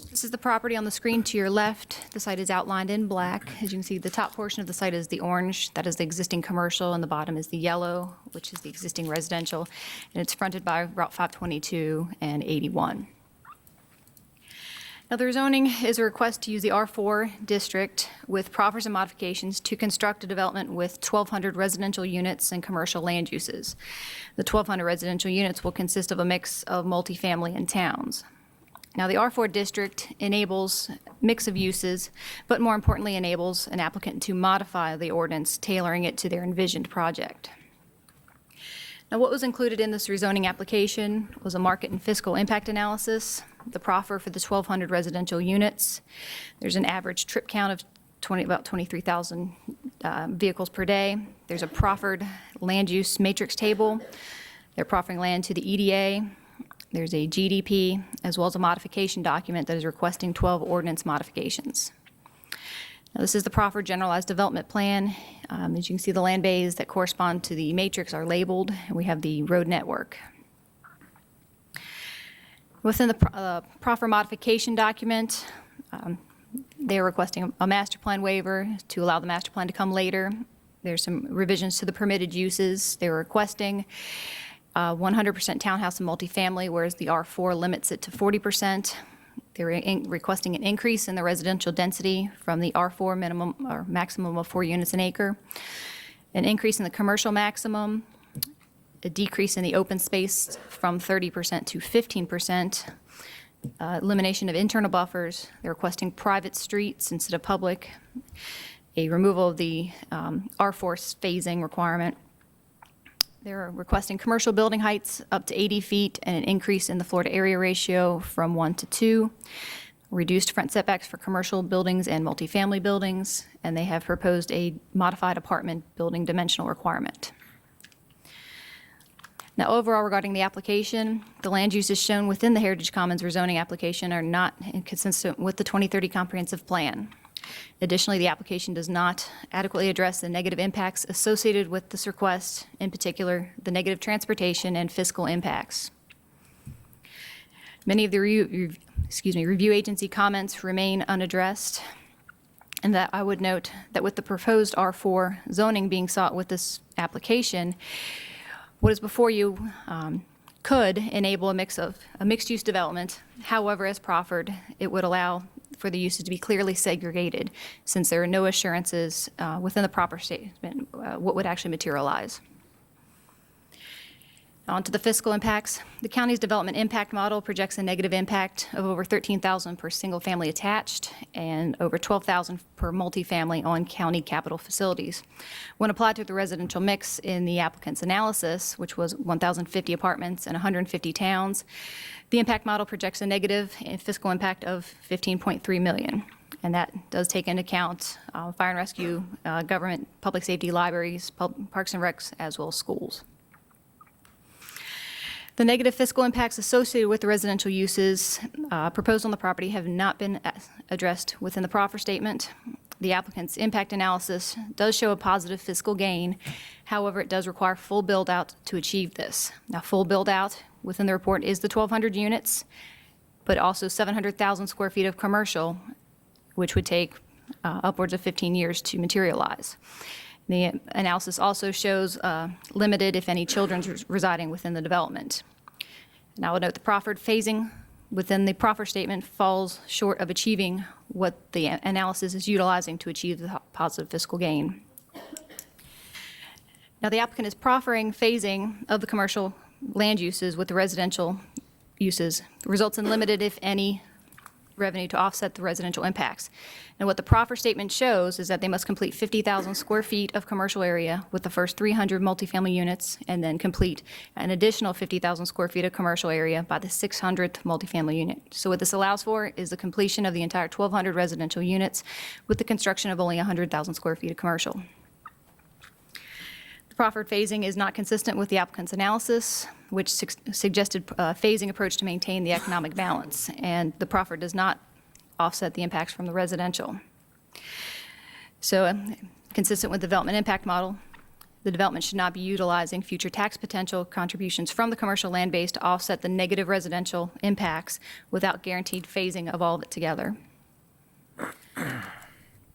This is the property on the screen to your left. The site is outlined in black. As you can see, the top portion of the site is the orange. That is the existing commercial, and the bottom is the yellow, which is the existing residential. And it's fronted by Route 522 and 81. Now, the rezoning is a request to use the R4 district with proffers and modifications to construct a development with 1,200 residential units and commercial land uses. The 1,200 residential units will consist of a mix of multifamily and towns. Now, the R4 district enables mix of uses, but more importantly enables an applicant to modify the ordinance, tailoring it to their envisioned project. Now, what was included in this rezoning application was a market and fiscal impact analysis, the proffer for the 1,200 residential units. There's an average trip count of about 23,000 vehicles per day. There's a proffered land use matrix table. They're proffering land to the EDA. There's a GDP, as well as a modification document that is requesting 12 ordinance modifications. Now, this is the proffered generalized development plan. As you can see, the land bays that correspond to the matrix are labeled, and we have the road network. Within the proffer modification document, they are requesting a master plan waiver to allow the master plan to come later. There's some revisions to the permitted uses. They were requesting 100% townhouse and multifamily, whereas the R4 limits it to 40%. They're requesting an increase in the residential density from the R4 minimum or maximum of 4 units an acre, an increase in the commercial maximum, a decrease in the open space from 30% to 15%, elimination of internal buffers. They're requesting private streets instead of public, a removal of the R4 phasing requirement. They're requesting commercial building heights up to 80 feet and an increase in the floor to area ratio from 1 to 2, reduced front setbacks for commercial buildings and multifamily buildings, and they have proposed a modified apartment building dimensional requirement. Now, overall, regarding the application, the land uses shown within the Heritage Commons rezoning application are not consistent with the 2030 comprehensive plan. Additionally, the application does not adequately address the negative impacts associated with this request, in particular, the negative transportation and fiscal impacts. Many of the review agency comments remain unaddressed, and that I would note that with the proposed R4 zoning being sought with this application, what is before you could enable a mixed-use development. However, as proffered, it would allow for the uses to be clearly segregated, since there are no assurances within the proper statement what would actually materialize. On to the fiscal impacts. The county's development impact model projects a negative impact of over $13,000 per single-family attached and over $12,000 per multifamily on county capital facilities. When applied to the residential mix in the applicant's analysis, which was 1,050 apartments and 150 towns, the impact model projects a negative fiscal impact of $15.3 million. And that does take into account fire and rescue, government, public safety, libraries, parks and recs, as well as schools. The negative fiscal impacts associated with the residential uses proposed on the property have not been addressed within the proffer statement. The applicant's impact analysis does show a positive fiscal gain. However, it does require full build-out to achieve this. Now, full build-out within the report is the 1,200 units, but also 700,000 square feet of commercial, which would take upwards of 15 years to materialize. The analysis also shows limited, if any, children residing within the development. And I would note the proffered phasing within the proffer statement falls short of achieving what the analysis is utilizing to achieve the positive fiscal gain. Now, the applicant is proffering phasing of the commercial land uses with the residential uses. Results in limited, if any, revenue to offset the residential impacts. And what the proffer statement shows is that they must complete 50,000 square feet of commercial area with the first 300 multifamily units, and then complete an additional 50,000 square feet of commercial area by the 600th multifamily unit. So what this allows for is the completion of the entire 1,200 residential units with the construction of only 100,000 square feet of commercial. The proffered phasing is not consistent with the applicant's analysis, which suggested a phasing approach to maintain the economic balance, and the proffer does not offset the impacts from the residential. So, consistent with the development impact model, the development should not be utilizing future tax potential contributions from the commercial land base to offset the negative residential impacts without guaranteed phasing of all of it together.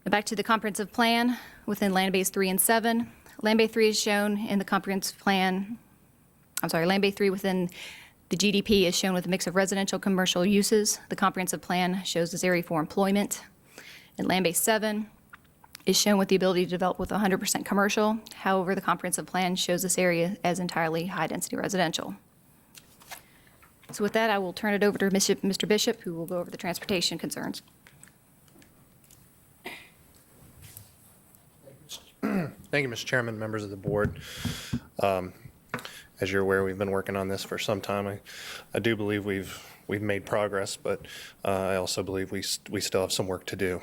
Back to the comprehensive plan within Land Base 3 and 7. Land Base 3 is shown in the comprehensive plan. Land Base 3 within the GDP is shown with a mix of residential commercial uses. The comprehensive plan shows this area for employment. And Land Base 7 is shown with the ability to develop with 100% commercial. However, the comprehensive plan shows this area as entirely high-density residential. So with that, I will turn it over to Mr. Bishop, who will go over the transportation concerns. Thank you, Mr. Chairman, members of the board. As you're aware, we've been working on this for some time. I do believe we've made progress, but I also believe we still have some work to do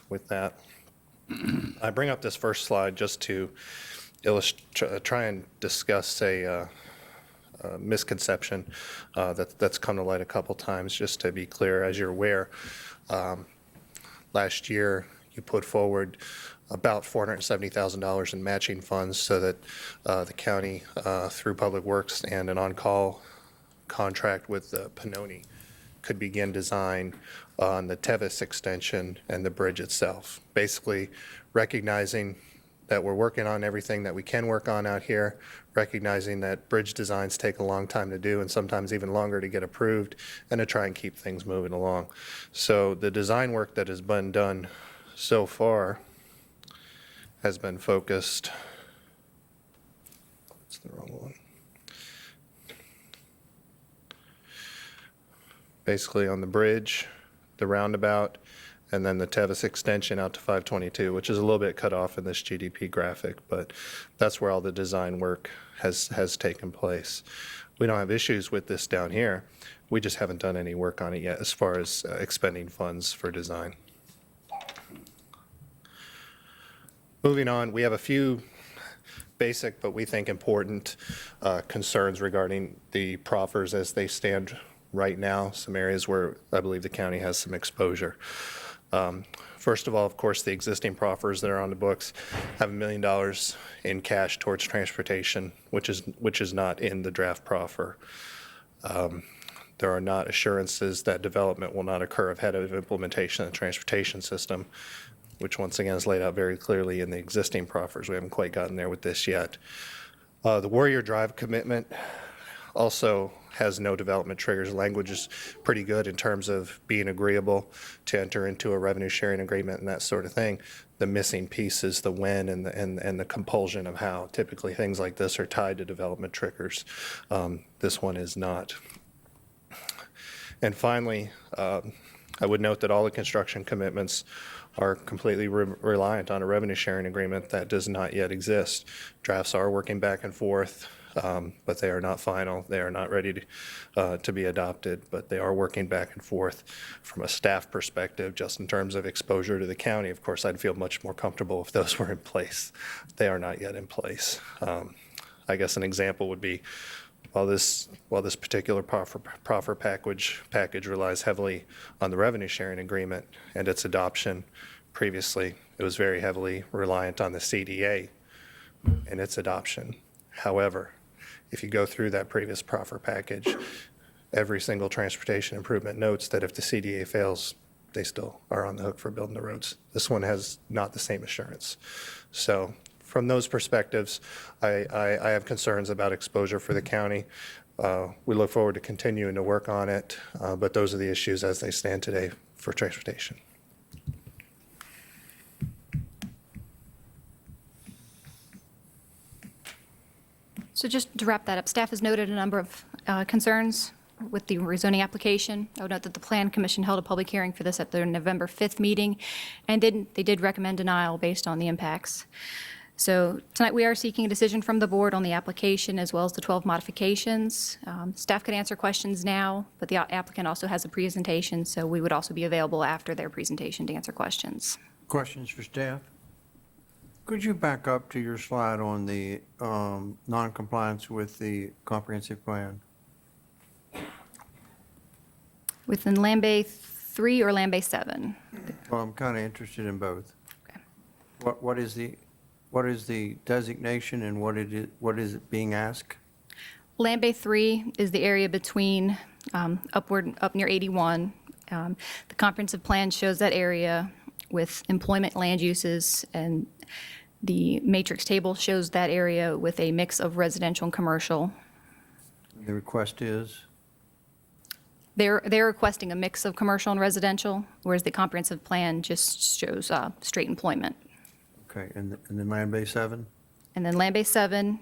with that. I bring up this first slide just to try and discuss a misconception that's come to light a couple times. Just to be clear, as you're aware, last year you put forward about $470,000 in matching funds so that the county, through Public Works and an on-call contract with Pannoni, could begin design on the Tevis extension and the bridge itself. Basically, recognizing that we're working on everything that we can work on out here, recognizing that bridge designs take a long time to do and sometimes even longer to get approved, and to try and keep things moving along. So the design work that has been done so far has been focused, that's the wrong one, basically on the bridge, the roundabout, and then the Tevis extension out to 522, which is a little bit cut off in this GDP graphic, but that's where all the design work has taken place. We don't have issues with this down here. We just haven't done any work on it yet as far as expending funds for design. Moving on, we have a few basic but we think important concerns regarding the proffers as they stand right now, some areas where I believe the county has some exposure. First of all, of course, the existing proffers that are on the books have $1 million in cash towards transportation, which is not in the draft proffer. There are not assurances that development will not occur ahead of implementation of the transportation system, which once again is laid out very clearly in the existing proffers. We haven't quite gotten there with this yet. The Warrior Drive commitment also has no development triggers. Language is pretty good in terms of being agreeable to enter into a revenue sharing agreement and that sort of thing. The missing piece is the when and the compulsion of how. Typically things like this are tied to development triggers. This one is not. And finally, I would note that all the construction commitments are completely reliant on a revenue sharing agreement that does not yet exist. Drafts are working back and forth, but they are not final. They are not ready to be adopted, but they are working back and forth. From a staff perspective, just in terms of exposure to the county, of course, I'd feel much more comfortable if those were in place. They are not yet in place. I guess an example would be, while this particular proffer package relies heavily on the revenue sharing agreement and its adoption, previously it was very heavily reliant on the CDA and its adoption. However, if you go through that previous proffer package, every single transportation improvement notes that if the CDA fails, they still are on the hook for building the roads. This one has not the same assurance. So from those perspectives, I have concerns about exposure for the county. We look forward to continuing to work on it, but those are the issues as they stand today for transportation. So just to wrap that up, staff has noted a number of concerns with the rezoning application. I would note that the Plan Commission held a public hearing for this at their November 5th meeting, and they did recommend denial based on the impacts. So tonight we are seeking a decision from the board on the application as well as the 12 modifications. Staff could answer questions now, but the applicant also has a presentation, so we would also be available after their presentation to answer questions. Questions for staff? Could you back up to your slide on the non-compliance with the comprehensive plan? Within Land Bay 3 or Land Bay 7? Well, I'm kind of interested in both. Okay. What is the designation and what is it being asked? Land Bay 3 is the area between up near 81. The comprehensive plan shows that area with employment land uses, and the matrix table shows that area with a mix of residential and commercial. The request is? They're requesting a mix of commercial and residential, whereas the comprehensive plan just shows straight employment. Okay, and then Land Bay 7? And then Land Bay 7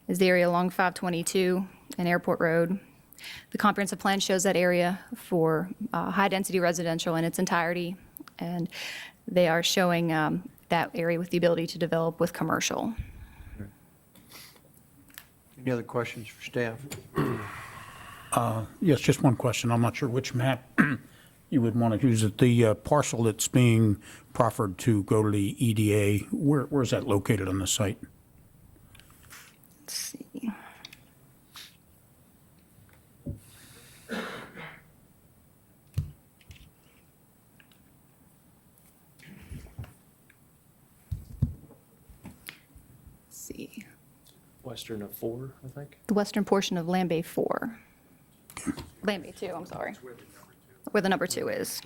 is the area along 522 and Airport Road. The comprehensive plan shows that area for high-density residential in its entirety, and they are showing that area with the ability to develop with commercial. Any other questions for staff? Yes, just one question. I'm not sure which map you would want to use. It the parcel that's being proffered to go to the EDA, where is that located on the site? Let's see. Western of 4, I think. The western portion of Land Bay 4. Land Bay 2, I'm sorry. Where the number 2 is.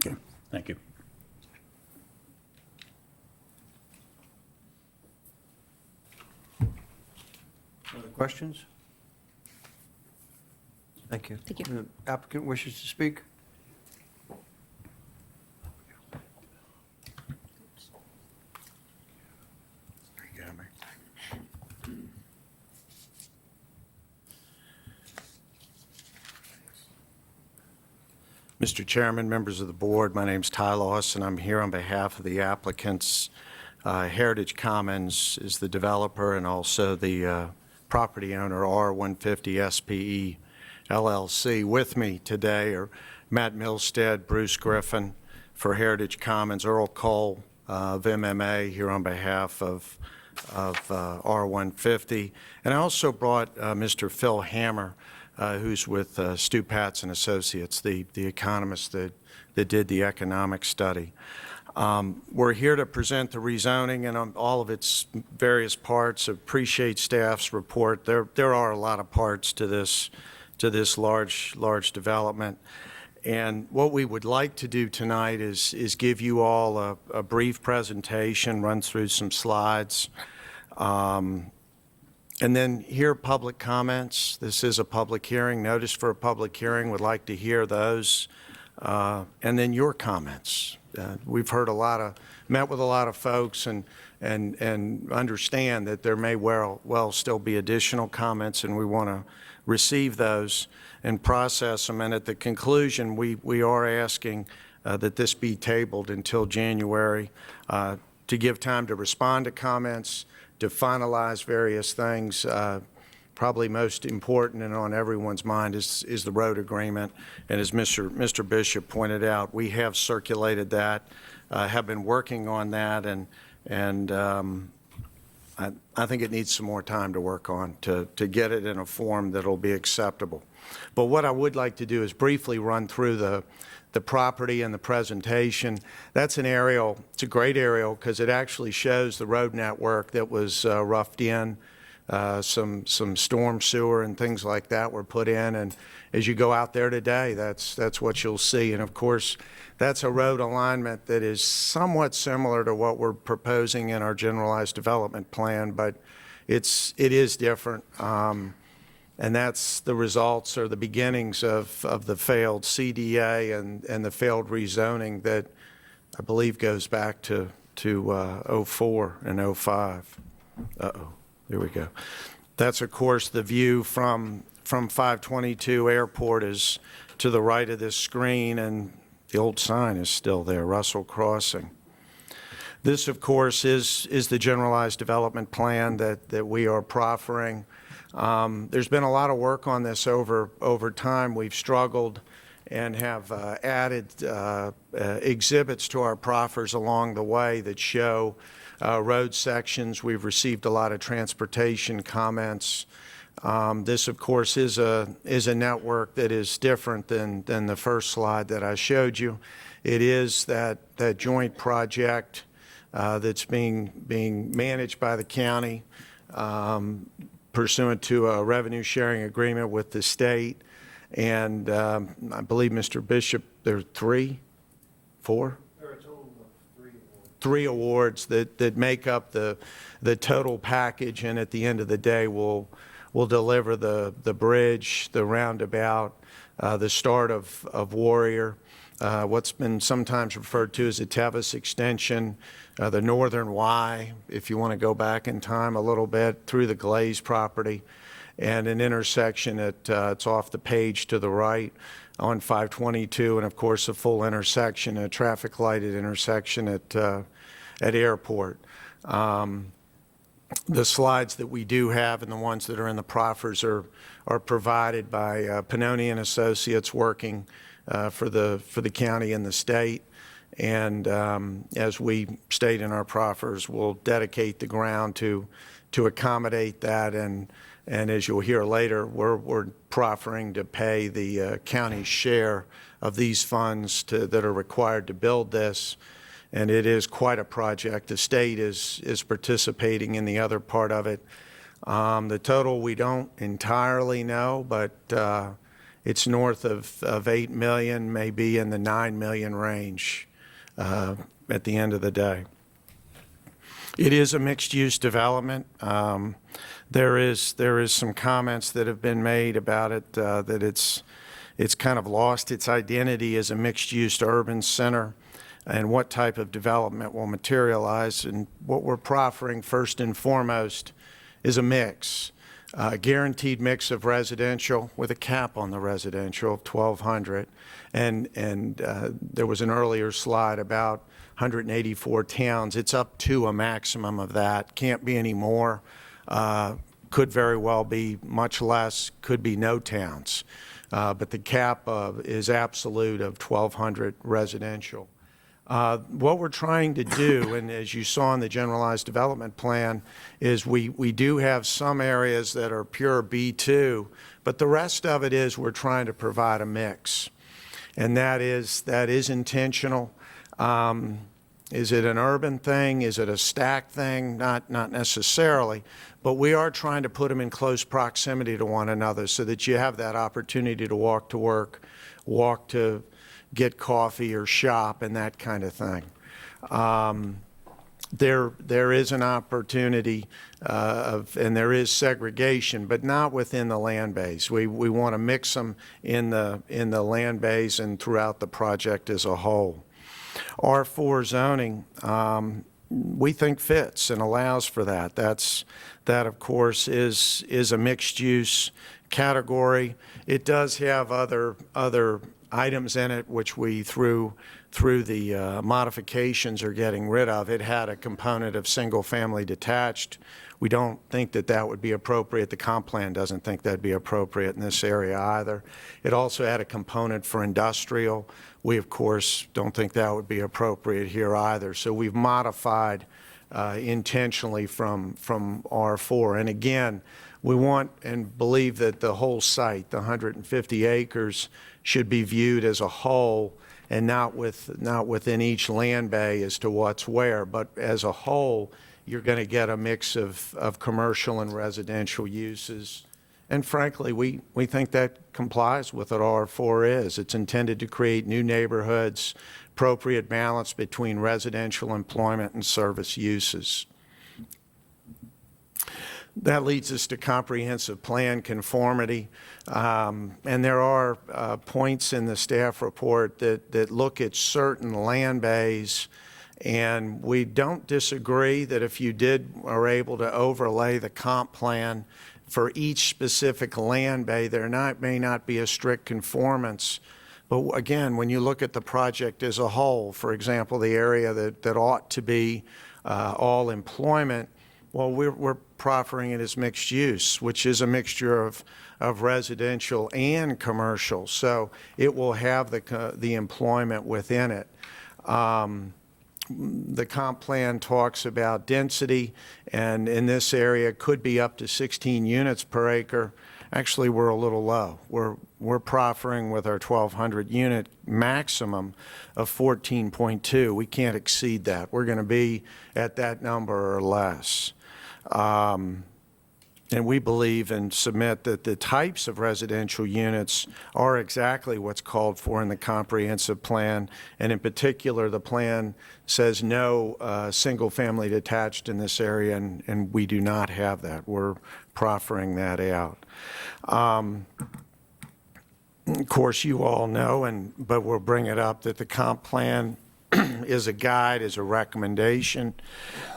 Okay, thank you. Other questions? Thank you. Thank you. The applicant wishes to speak? Mr. Chairman, members of the board, my name's Ty Lawson. I'm here on behalf of the applicants. Heritage Commons is the developer and also the property owner, R150 SPE LLC. With me today are Matt Milstead, Bruce Griffin for Heritage Commons, Earl Cole of MMA here on behalf of R150. And I also brought Mr. Phil Hammer, who's with Stu Patz and Associates, the economist that did the economic study. We're here to present the rezoning and all of its various parts. Appreciate staff's report. There are a lot of parts to this large development. And what we would like to do tonight is give you all a brief presentation, run through some slides, And then hear public comments. This is a public hearing, notice for a public hearing, would like to hear those. And then your comments. We've heard met with a lot of folks and understand that there may well still be additional comments, and we want to receive those and process them. And at the conclusion, we are asking that this be tabled until January to give time to respond to comments, to finalize various things. Probably most important and on everyone's mind is the road agreement. And as Mr. Bishop pointed out, we have circulated that, have been working on that, and I think it needs some more time to work on to get it in a form that'll be acceptable. But what I would like to do is briefly run through the property and the presentation. That's an aerial. It's a great aerial because it actually shows the road network that was roughed in. Some storm sewer and things like that were put in, and as you go out there today, that's what you'll see. And of course, that's a road alignment that is somewhat similar to what we're proposing in our generalized development plan, but it is different. And that's the results or the beginnings of the failed CDA and the failed rezoning that I believe goes back to 04 and 05. Uh-oh, there we go. That's, of course, the view from 522 Airport is to the right of this screen, and the old sign is still there, Russell Crossing. This, of course, is the generalized development plan that we are proffering. There's been a lot of work on this over time. We've struggled and have added exhibits to our proffers along the way that show road sections. We've received a lot of transportation comments. This, of course, is a network that is different than the first slide that I showed you. It is that joint project that's being managed by the county pursuant to a revenue sharing agreement with the state. And I believe, Mr. Bishop, there are four? There are a total of 3 awards. 3 awards that make up the total package, and at the end of the day will deliver the bridge, the roundabout, the start of Warrior, what's been sometimes referred to as the Tevis extension, the Northern Y, if you want to go back in time a little bit, through the Glaze property, and an intersection it's off the page to the right on 522, and of course a full intersection, a traffic lighted intersection at Airport. The slides that we do have and the ones that are in the proffers are provided by Pannoni and Associates working for the county and the state. And as we state in our proffers, we'll dedicate the ground to accommodate that. And as you'll hear later, we're proffering to pay the county's share of these funds that are required to build this. And it is quite a project. The state is participating in the other part of it. The total we don't entirely know, but it's north of 8 million, maybe in the 9 million range at the end of the day. It is a mixed-use development. There is some comments that have been made about it that it's kind of lost its identity as a mixed-use urban center, and what type of development will materialize. And what we're proffering first and foremost is a mix, a guaranteed mix of residential with a cap on the residential of 1,200. And there was an earlier slide about 184 towns. It's up to a maximum of that. Can't be any more. Could very well be much less. Could be no towns. But the cap is absolute of 1,200 residential. What we're trying to do, and as you saw in the generalized development plan, is we do have some areas that are pure B2, but the rest of it is we're trying to provide a mix. And that is intentional. Is it an urban thing? Is it a stack thing? Not necessarily, but we are trying to put them in close proximity to one another so that you have that opportunity to walk to work, walk to get coffee or shop and that kind of thing. there is an opportunity and there is segregation, but not within the land base. We want to mix them in the land base and throughout the project as a whole. R4 zoning, we think fits and allows for that. That of course is a mixed use category. It does have other items in it which we through the modifications are getting rid of. It had a component of single family detached. We don't think that would be appropriate. The comp plan doesn't think that'd be appropriate in this area either. It also had a component for industrial. We, of course, don't think that would be appropriate here either. So we've modified intentionally from R4. And again, we want and believe that the whole site, the 150 acres, should be viewed as a whole and not within each land bay as to what's where, but as a whole, you're going to get a mix of commercial and residential uses. And frankly, we think that complies with what R4 is. It's intended to create new neighborhoods, appropriate balance between residential employment and service uses. That leads us to comprehensive plan conformity. And there are points in the staff report that look at certain land bays, and we don't disagree that if you are able to overlay the comp plan for each specific land bay, there may not be a strict conformance. But again, when you look at the project as a whole, for example, the area that ought to be all employment, well, we're proffering it as mixed use, which is a mixture of residential and commercial. So it will have the employment within it. The comp plan talks about density, and in this area it could be up to 16 units per acre. Actually, we're a little low. We're proffering with our 1,200 unit maximum of 14.2. We can't exceed that. We're going to be at that number or less. And we believe and submit that the types of residential units are exactly what's called for in the comprehensive plan. And in particular, the plan says no single-family detached in this area, and we do not have that. We're proffering that out. Of course, you all know, but we'll bring it up, that the comp plan is a guide, is a recommendation,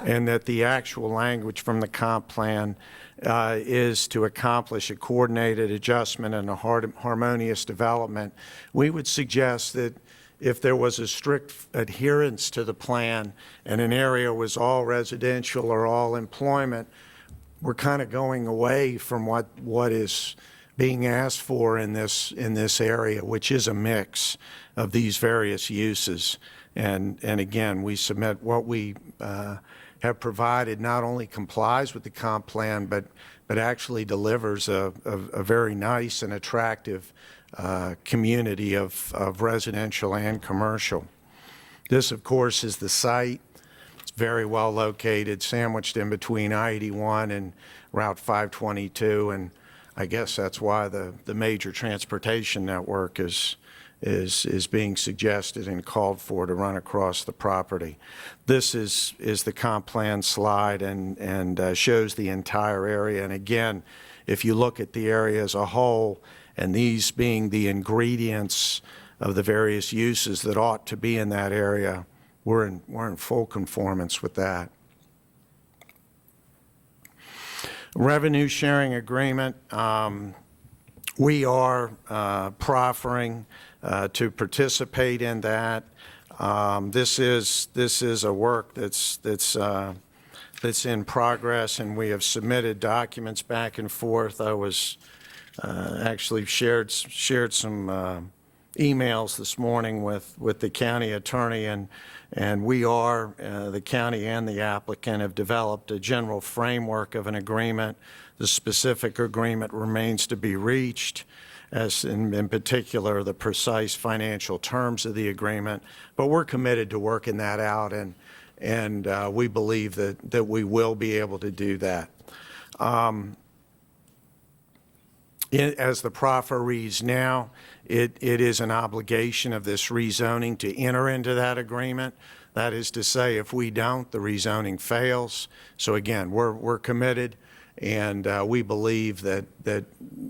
and that the actual language from the comp plan is to accomplish a coordinated adjustment and a harmonious development. We would suggest that if there was a strict adherence to the plan and an area was all residential or all employment, we're kind of going away from what is being asked for in this area, which is a mix of these various uses. And again, we submit what we have provided not only complies with the comp plan, but actually delivers a very nice and attractive community of residential and commercial. This, of course, is the site. It's very well located, sandwiched in between I-81 and Route 522, and I guess that's why the major transportation network is being suggested and called for to run across the property. This is the comp plan slide and shows the entire area. And again, if you look at the area as a whole, and these being the ingredients of the various uses that ought to be in that area, we're in full conformance with that. Revenue sharing agreement. We are proffering to participate in that. This is a work that's in progress, and we have submitted documents back and forth. I was actually shared some emails this morning with the county attorney, and we are, the county and the applicant have developed a general framework of an agreement. The specific agreement remains to be reached, as in particular the precise financial terms of the agreement, but we're committed to working that out, and we believe that we will be able to do that. As the proffer reads now, it is an obligation of this rezoning to enter into that agreement. That is to say, if we don't, the rezoning fails. So again, we're committed, and we believe that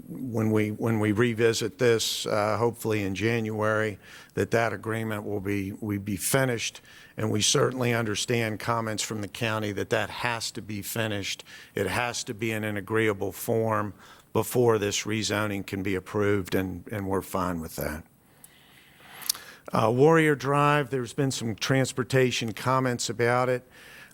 when we revisit this, hopefully in January, that agreement will be finished. And we certainly understand comments from the county that has to be finished. It has to be in an agreeable form before this rezoning can be approved, and we're fine with that. Warrior Drive, there's been some transportation comments about it.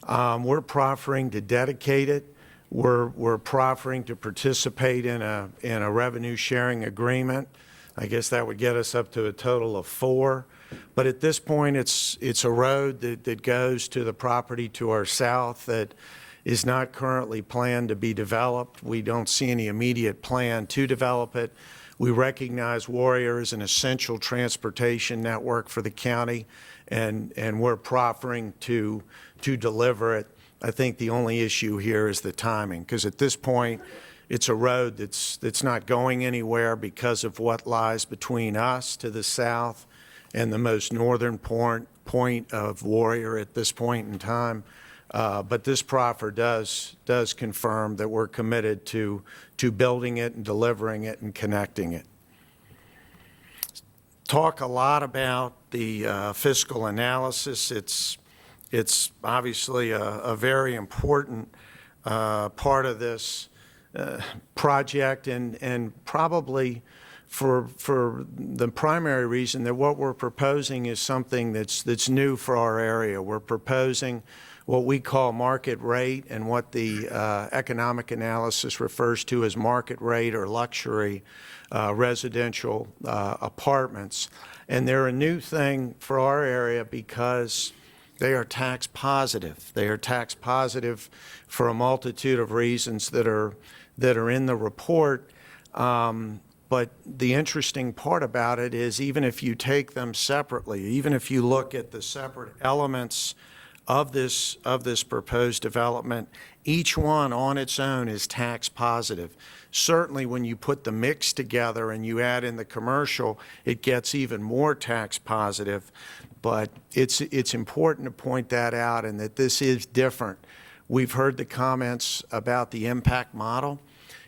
We're proffering to dedicate it. We're proffering to participate in a revenue sharing agreement. I guess that would get us up to a total of 4. But at this point, it's a road that goes to the property to our south that is not currently planned to be developed. We don't see any immediate plan to develop it. We recognize Warrior as an essential transportation network for the county, and we're proffering to deliver it. I think the only issue here is the timing, because at this point, it's a road that's not going anywhere because of what lies between us to the south and the most northern point of Warrior at this point in time. But this proffer does confirm that we're committed to building it and delivering it and connecting it. Talk a lot about the fiscal analysis. It's obviously a very important part of this project, and probably for the primary reason that what we're proposing is something that's new for our area. We're proposing what we call market rate, and what the economic analysis refers to as market rate or luxury residential apartments. And they're a new thing for our area because they are tax positive. They are tax positive for a multitude of reasons that are in the report. But the interesting part about it is, even if you take them separately, even if you look at the separate elements of this proposed development, each one on its own is tax positive. Certainly when you put the mix together and you add in the commercial, it gets even more tax positive. But it's important to point that out, and that this is different. We've heard the comments about the impact model.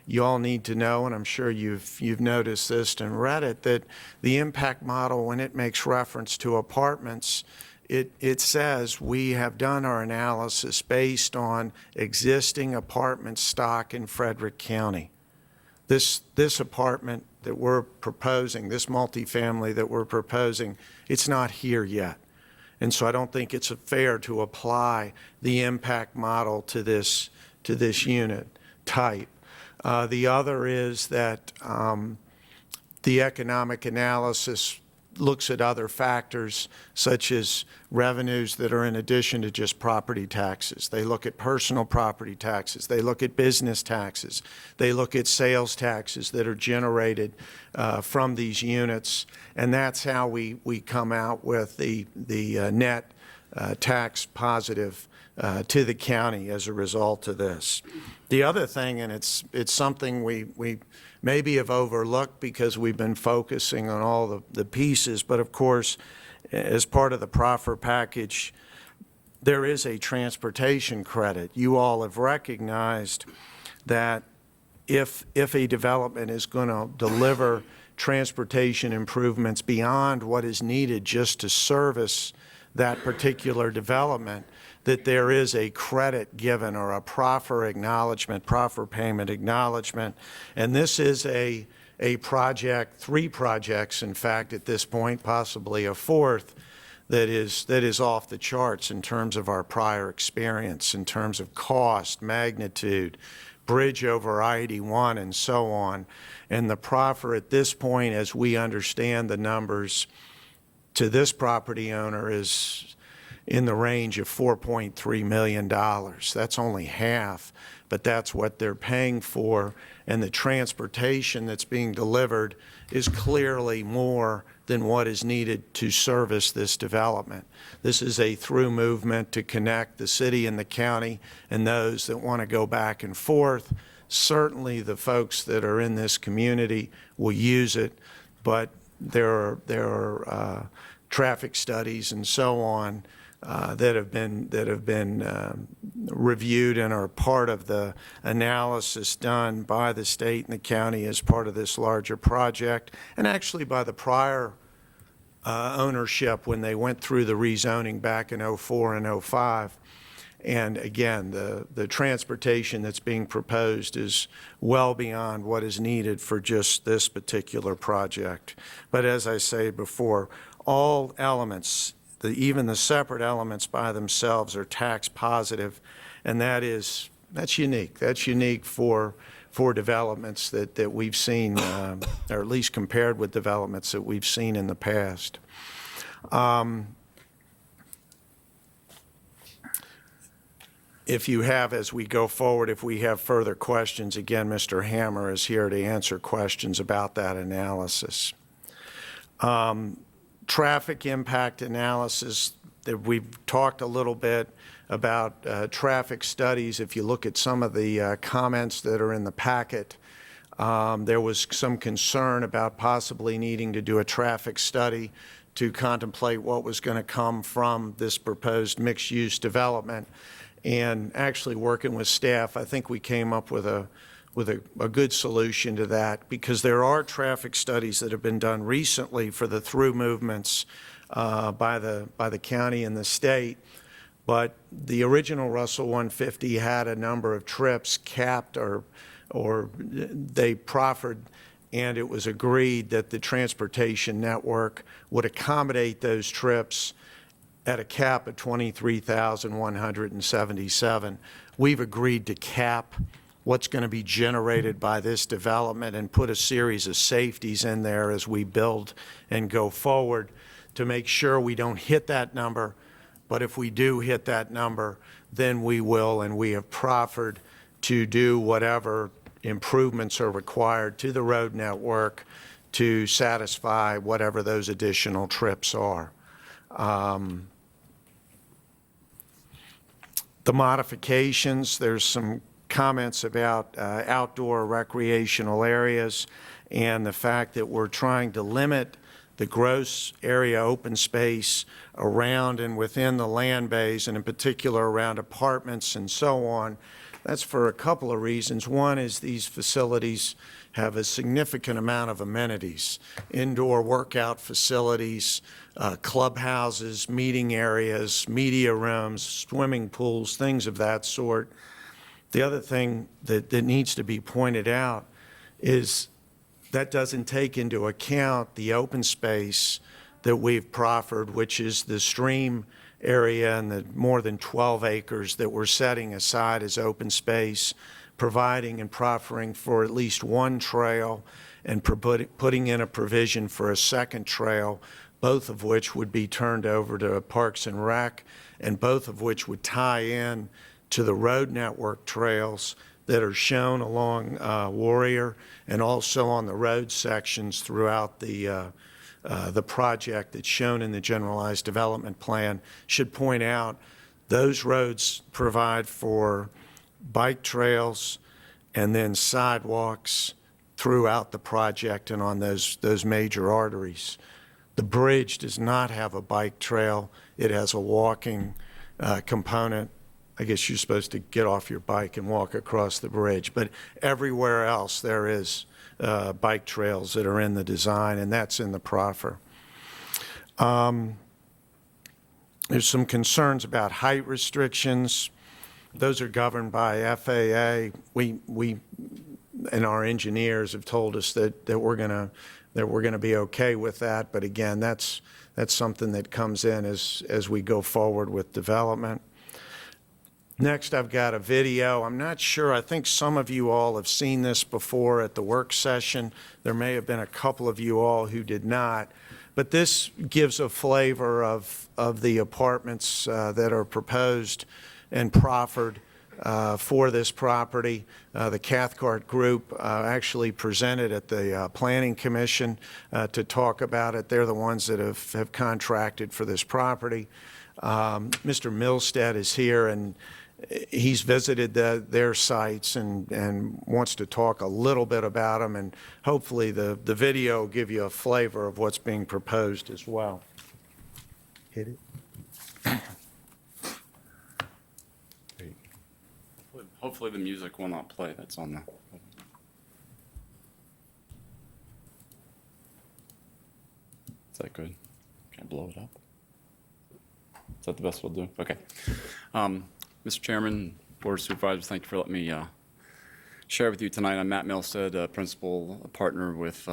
You all need to know, and I'm sure you've noticed this and read it, that the impact model, when it makes reference to apartments, it says we have done our analysis based on existing apartment stock in Frederick County. This apartment that we're proposing, this multifamily that we're proposing, it's not here yet. And so I don't think it's fair to apply the impact model to this unit type. The other is that the economic analysis looks at other factors, such as revenues that are in addition to just property taxes. They look at personal property taxes. They look at business taxes. They look at sales taxes that are generated from these units. And that's how we come out with the net tax positive to the county as a result of this. The other thing, and it's something we maybe have overlooked because we've been focusing on all the pieces, but of course, as part of the proffer package, there is a transportation credit. You all have recognized that if a development is going to deliver transportation improvements beyond what is needed just to service that particular development, that there is a credit given, or a proffer acknowledgement, proffer payment acknowledgement. And this is a project, 3 projects, in fact, at this point, possibly a 4th, that is off the charts in terms of our prior experience, in terms of cost, magnitude, bridge over I-81, and so on. And the proffer at this point, as we understand the numbers, to this property owner is in the range of $4.3 million. That's only half, but that's what they're paying for. And the transportation that's being delivered is clearly more than what is needed to service this development. This is a through movement to connect the city and the county and those that want to go back and forth. Certainly the folks that are in this community will use it, but there are traffic studies and so on that have been reviewed and are part of the analysis done by the state and the county as part of this larger project, and actually by the prior ownership when they went through the rezoning back in '04 and '05. And again, the transportation that's being proposed is well beyond what is needed for just this particular project. But as I say before, all elements, even the separate elements by themselves, are tax positive, and that's unique. That's unique for developments that we've seen, or at least compared with developments that we've seen in the past. If you have, as we go forward, if we have further questions, again, Mr. Hammer is here to answer questions about that analysis. Traffic impact analysis, that we've talked a little bit about traffic studies. If you look at some of the comments that are in the packet, there was some concern about possibly needing to do a traffic study to contemplate what was going to come from this proposed mixed-use development. And actually working with staff, I think we came up with a good solution to that, because there are traffic studies that have been done recently for the through movements by the county and the state. But the original Russell 150 had a number of trips capped, or they proffered, and it was agreed that the transportation network would accommodate those trips at a cap of 23,177. We've agreed to cap what's going to be generated by this development and put a series of safeties in there as we build and go forward to make sure we don't hit that number. But if we do hit that number, then we will, and we have proffered to do whatever improvements are required to the road network to satisfy whatever those additional trips are. The modifications, there's some comments about outdoor recreational areas and the fact that we're trying to limit the gross area open space around and within the land base, and in particular around apartments and so on. That's for a couple of reasons. One is these facilities have a significant amount of amenities: indoor workout facilities, clubhouses, meeting areas, media rooms, swimming pools, things of that sort. The other thing that needs to be pointed out is that doesn't take into account the open space that we've proffered, which is the stream area and the more than 12 acres that we're setting aside as open space, providing and proffering for at least one trail and putting in a provision for a second trail, both of which would be turned over to Parks and Rec, and both of which would tie in to the road network trails that are shown along Warrior and also on the road sections throughout the project that's shown in the generalized development plan. Should point out those roads provide for bike trails and then sidewalks throughout the project and on those major arteries. The bridge does not have a bike trail. It has a walking component. I guess you're supposed to get off your bike and walk across the bridge, but everywhere else there is bike trails that are in the design, and that's in the proffer. There's some concerns about height restrictions. Those are governed by FAA. We and our engineers have told us that we're gonna be okay with that. But again, that's something that comes in as we go forward with development. Next, I've got a video. I'm not sure. I think some of you all have seen this before at the work session. There may have been a couple of you all who did not. But this gives a flavor of the apartments that are proposed and proffered for this property. The Cathcart Group actually presented at the Planning Commission to talk about it. They're the ones that have contracted for this property. Mr. Milstead is here, and he's visited their sites and wants to talk a little bit about them, and hopefully the video will give you a flavor of what's being proposed as well. Hit it. Hopefully the music will not play. That's on the. Is that good? Can I blow it up? Is that the best we'll do? Okay. Mr. Chairman, Board of Supervisors, thank you for letting me share with you tonight. I'm Matt Milstead, principal partner with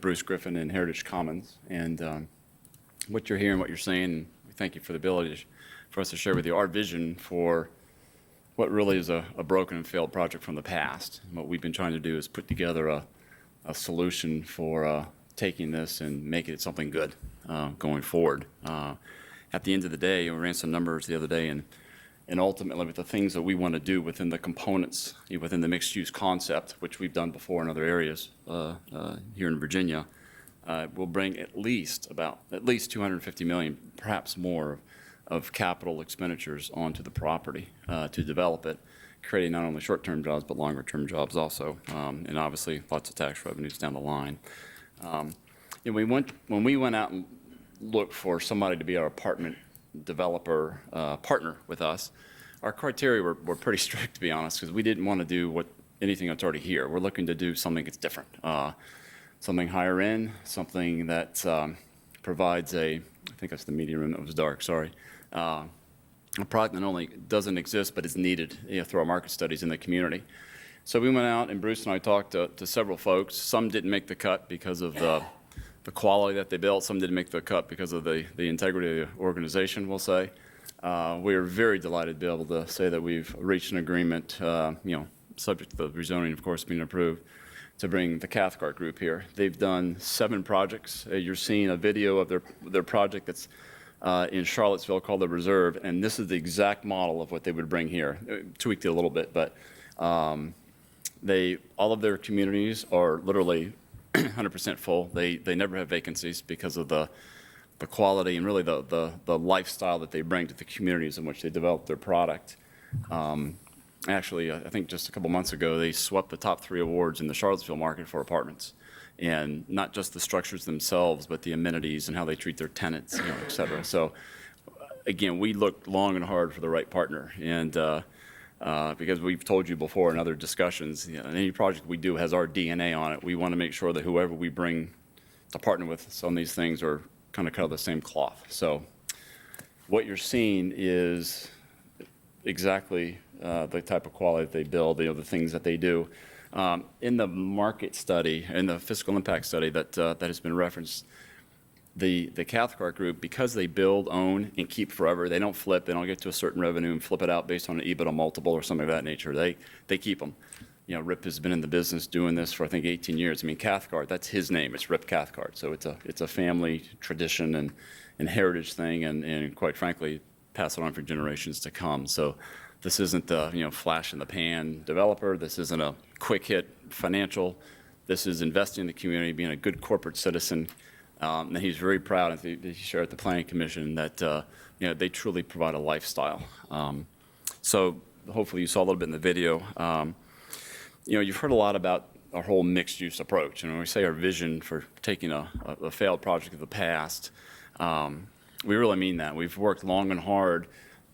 Bruce Griffin in Heritage Commons. And what you're hearing, what you're saying, we thank you for the ability for us to share with you our vision for what really is a broken and failed project from the past. And what we've been trying to do is put together a solution for taking this and making it something good going forward. At the end of the day, we ran some numbers the other day, and ultimately with the things that we want to do within the components, within the mixed-use concept, which we've done before in other areas here in Virginia, will bring at least 250 million, perhaps more, of capital expenditures onto the property to develop it, creating not only short-term jobs but longer-term jobs also, and obviously lots of tax revenues down the line. And when we went out and looked for somebody to be our apartment developer partner with us, our criteria were pretty strict, to be honest, because we didn't want to do anything that's already here. We're looking to do something that's different, something higher end, something that provides I think that's the media room that was dark, sorry, a product that not only doesn't exist but is needed through our market studies in the community. So we went out, and Bruce and I talked to several folks. Some didn't make the cut because of the quality that they built. Some didn't make the cut because of the integrity of the organization, we'll say. We are very delighted to be able to say that we've reached an agreement, subject to the rezoning, of course, being approved, to bring the Cathcart Group here. They've done 7 projects. You're seeing a video of their project that's in Charlottesville called the Reserve, and this is the exact model of what they would bring here. Tweaked it a little bit, but all of their communities are literally 100% full. They never have vacancies because of the quality and really the lifestyle that they bring to the communities in which they develop their product. Actually, I think just a couple months ago, they swept the top 3 awards in the Charlottesville market for apartments. And not just the structures themselves, but the amenities and how they treat their tenants, et cetera. So again, we looked long and hard for the right partner. And because we've told you before in other discussions, any project we do has our DNA on it. We want to make sure that whoever we bring to partner with on these things are kind of cut of the same cloth. So what you're seeing is exactly the type of quality that they build, the things that they do. In the market study, in the fiscal impact study that has been referenced, the Cathcart Group, because they build, own, and keep forever, they don't flip, they don't get to a certain revenue and flip it out based on an EBITDA multiple or something of that nature. They keep them. Rip has been in the business doing this for, I think, 18 years. I mean, Cathcart, that's his name. It's Rip Cathcart. So it's a family tradition and heritage thing, and quite frankly, pass it on for generations to come. So this isn't the flash in the pan developer. This isn't a quick hit financial. This is investing in the community, being a good corporate citizen. And he's very proud, and he shared at the Planning Commission, that they truly provide a lifestyle. So hopefully you saw a little bit in the video. You've heard a lot about our whole mixed-use approach. And when we say our vision for taking a failed project of the past, we really mean that. We've worked long and hard,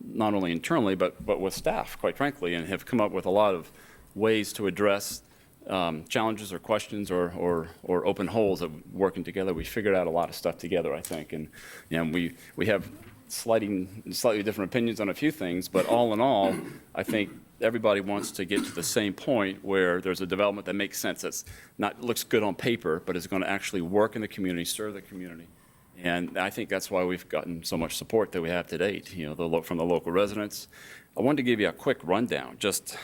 not only internally, but with staff, quite frankly, and have come up with a lot of ways to address challenges or questions or open holes that working together. We figured out a lot of stuff together, I think. And we have slightly different opinions on a few things, but all in all, I think everybody wants to get to the same point where there's a development that makes sense, that's looks good on paper, but is going to actually work in the community, serve the community. And I think that's why we've gotten so much support that we have to date, from the local residents. I wanted to give you a quick rundown, just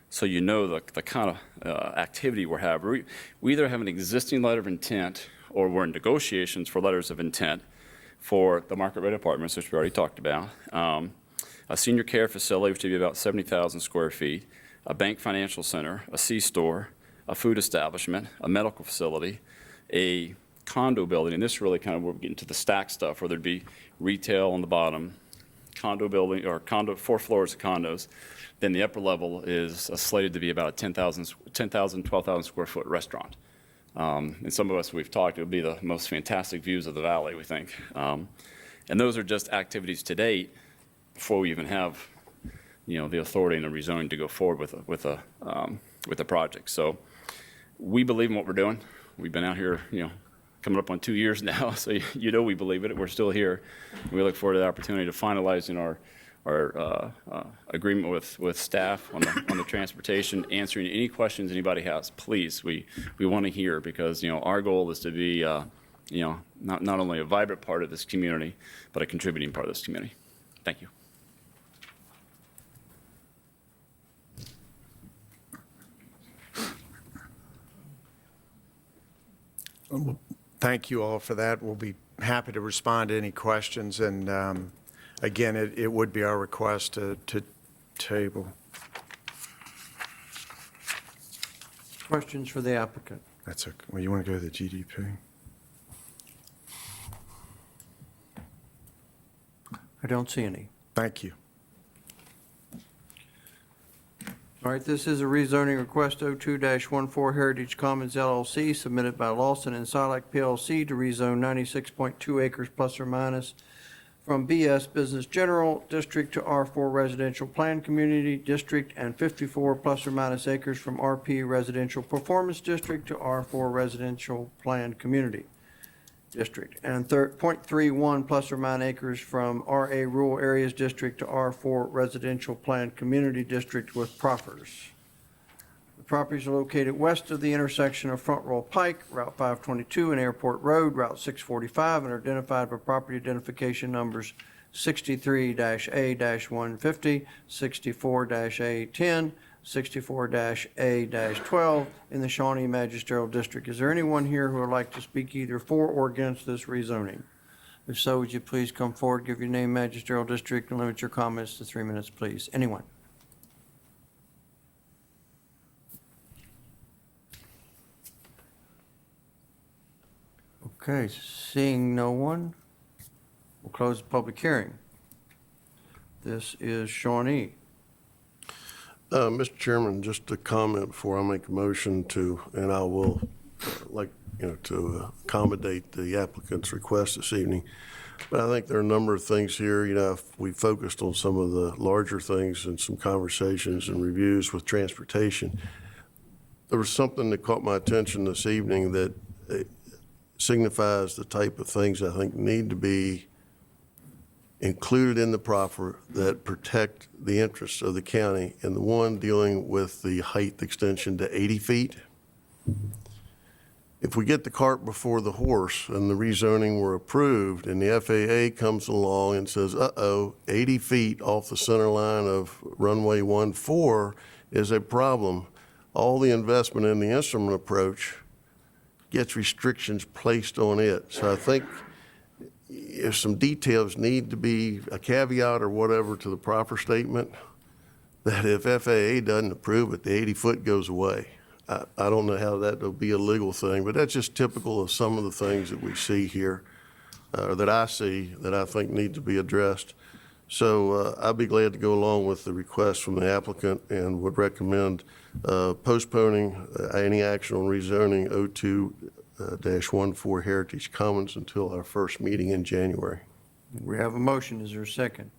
so you know the kind of activity we're having. We either have an existing letter of intent or we're in negotiations for letters of intent for the market rate apartments, which we already talked about, a senior care facility, which would be about 70,000 square feet, a bank financial center, a C-store, a food establishment, a medical facility, a condo building, and this really kind of, we're getting to the stack stuff where there'd be retail on the bottom, condo building, or 4 floors of condos. Then the upper level is slated to be about a 10,000, 12,000 square foot restaurant. And some of us we've talked, it would be the most fantastic views of the valley, we think. And those are just activities to date before we even have the authority and the rezoning to go forward with a project. So we believe in what we're doing. We've been out here, coming up on 2 years now, so we believe it. We're still here. We look forward to the opportunity to finalizing our agreement with staff on the transportation, answering any questions anybody has. Please, we want to hear, because our goal is to be not only a vibrant part of this community, but a contributing part of this community. Thank you. Thank you all for that. We'll be happy to respond to any questions. And again, it would be our request to table. Questions for the applicant? That's okay. Well, you want to go to the GDP? I don't see any. Thank you. All right, this is a rezoning request 02-14 Heritage Commons LLC submitted by Lawson and Silac PLC to rezone 96.2 acres plus or minus from BS Business General District to R4 Residential Plan Community District, and 54 plus or minus acres from RP Residential Performance District to R4 Residential Plan Community District, and 0.31 plus or minus acres from RA Rural Areas District to R4 Residential Plan Community District with proffers. The properties are located west of the intersection of Front Royal Pike, Route 522, and Airport Road, Route 645, and are identified by property identification numbers 63-A-150, 64-A10, 64-A-12 in the Shawnee Magisterial District. Is there anyone here who would like to speak either for or against this rezoning? If so, would you please come forward, give your name, magisterial district, and limit your comments to 3 minutes, please. Anyone? Okay, seeing no one, we'll close the public hearing. This is Shawnee. Mr. Chairman, just a comment before I make a motion to, and I will to accommodate the applicant's request this evening. But I think there are a number of things here. If we focused on some of the larger things and some conversations and reviews with transportation, there was something that caught my attention this evening that signifies the type of things I think need to be included in the proffer that protect the interests of the county, and the one dealing with the height extension to 80 feet. If we get the cart before the horse and the rezoning were approved and the FAA comes along and says, 80 feet off the center line of runway 14 is a problem, all the investment in the instrument approach gets restrictions placed on it. So I think if some details need to be a caveat or whatever to the proper statement, that if FAA doesn't approve it, the 80-foot goes away. I don't know how that will be a legal thing, but that's just typical of some of the things that we see here, that I see, that I think need to be addressed. So I'd be glad to go along with the request from the applicant and would recommend postponing any action on rezoning 02-14 Heritage Commons until our first meeting in January. We have a motion. Is there a second?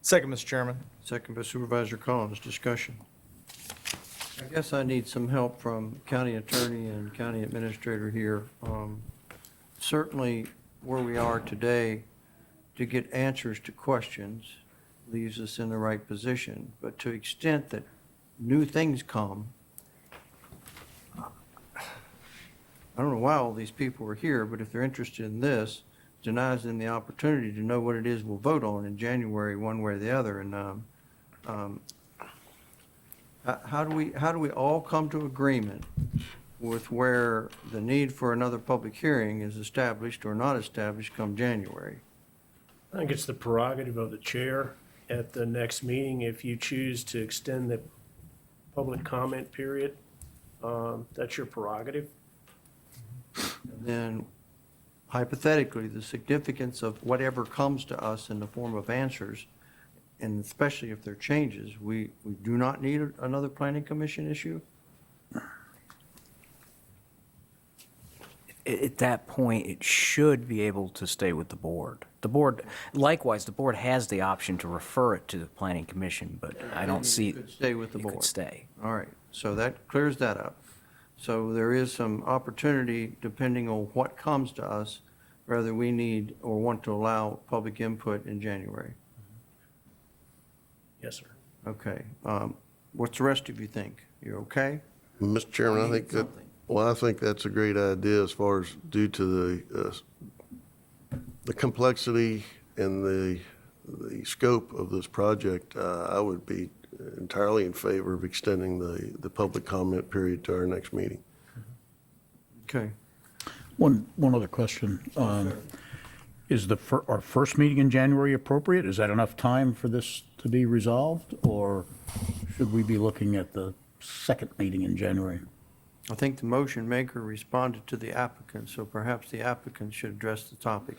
Second, Mr. Chairman. Second by Supervisor Collins. Discussion. I guess I need some help from county attorney and county administrator here. Certainly where we are today, to get answers to questions leaves us in the right position. But to the extent that new things come, I don't know why all these people are here, but if they're interested in this, denies them the opportunity to know what it is we'll vote on in January, one way or the other. And how do we all come to agreement with where the need for another public hearing is established or not established come January? I think it's the prerogative of the chair at the next meeting. If you choose to extend the public comment period, that's your prerogative. And then hypothetically, the significance of whatever comes to us in the form of answers, and especially if there are changes, we do not need another planning commission issue? At that point, it should be able to stay with the board. The board, likewise, the board has the option to refer it to the planning commission, but I don't see. It could stay with the It board. could stay. All right, so that clears that up. So there is some opportunity, depending on what comes to us, whether we need or want to allow public input in January. Yes, sir. Okay. What's the rest of you think? You okay? Mr. Chairman, I We think need that, well, I think that's a great idea as far as due to the complexity and the scope of this project. I would be entirely in favor of extending the public comment period to our next meeting. Okay. One other question. Is our first meeting in January appropriate? Is that enough time for this to be resolved? Or should we be looking at the second meeting in January? I think the motion maker responded to the applicant, so perhaps the applicant should address the topic.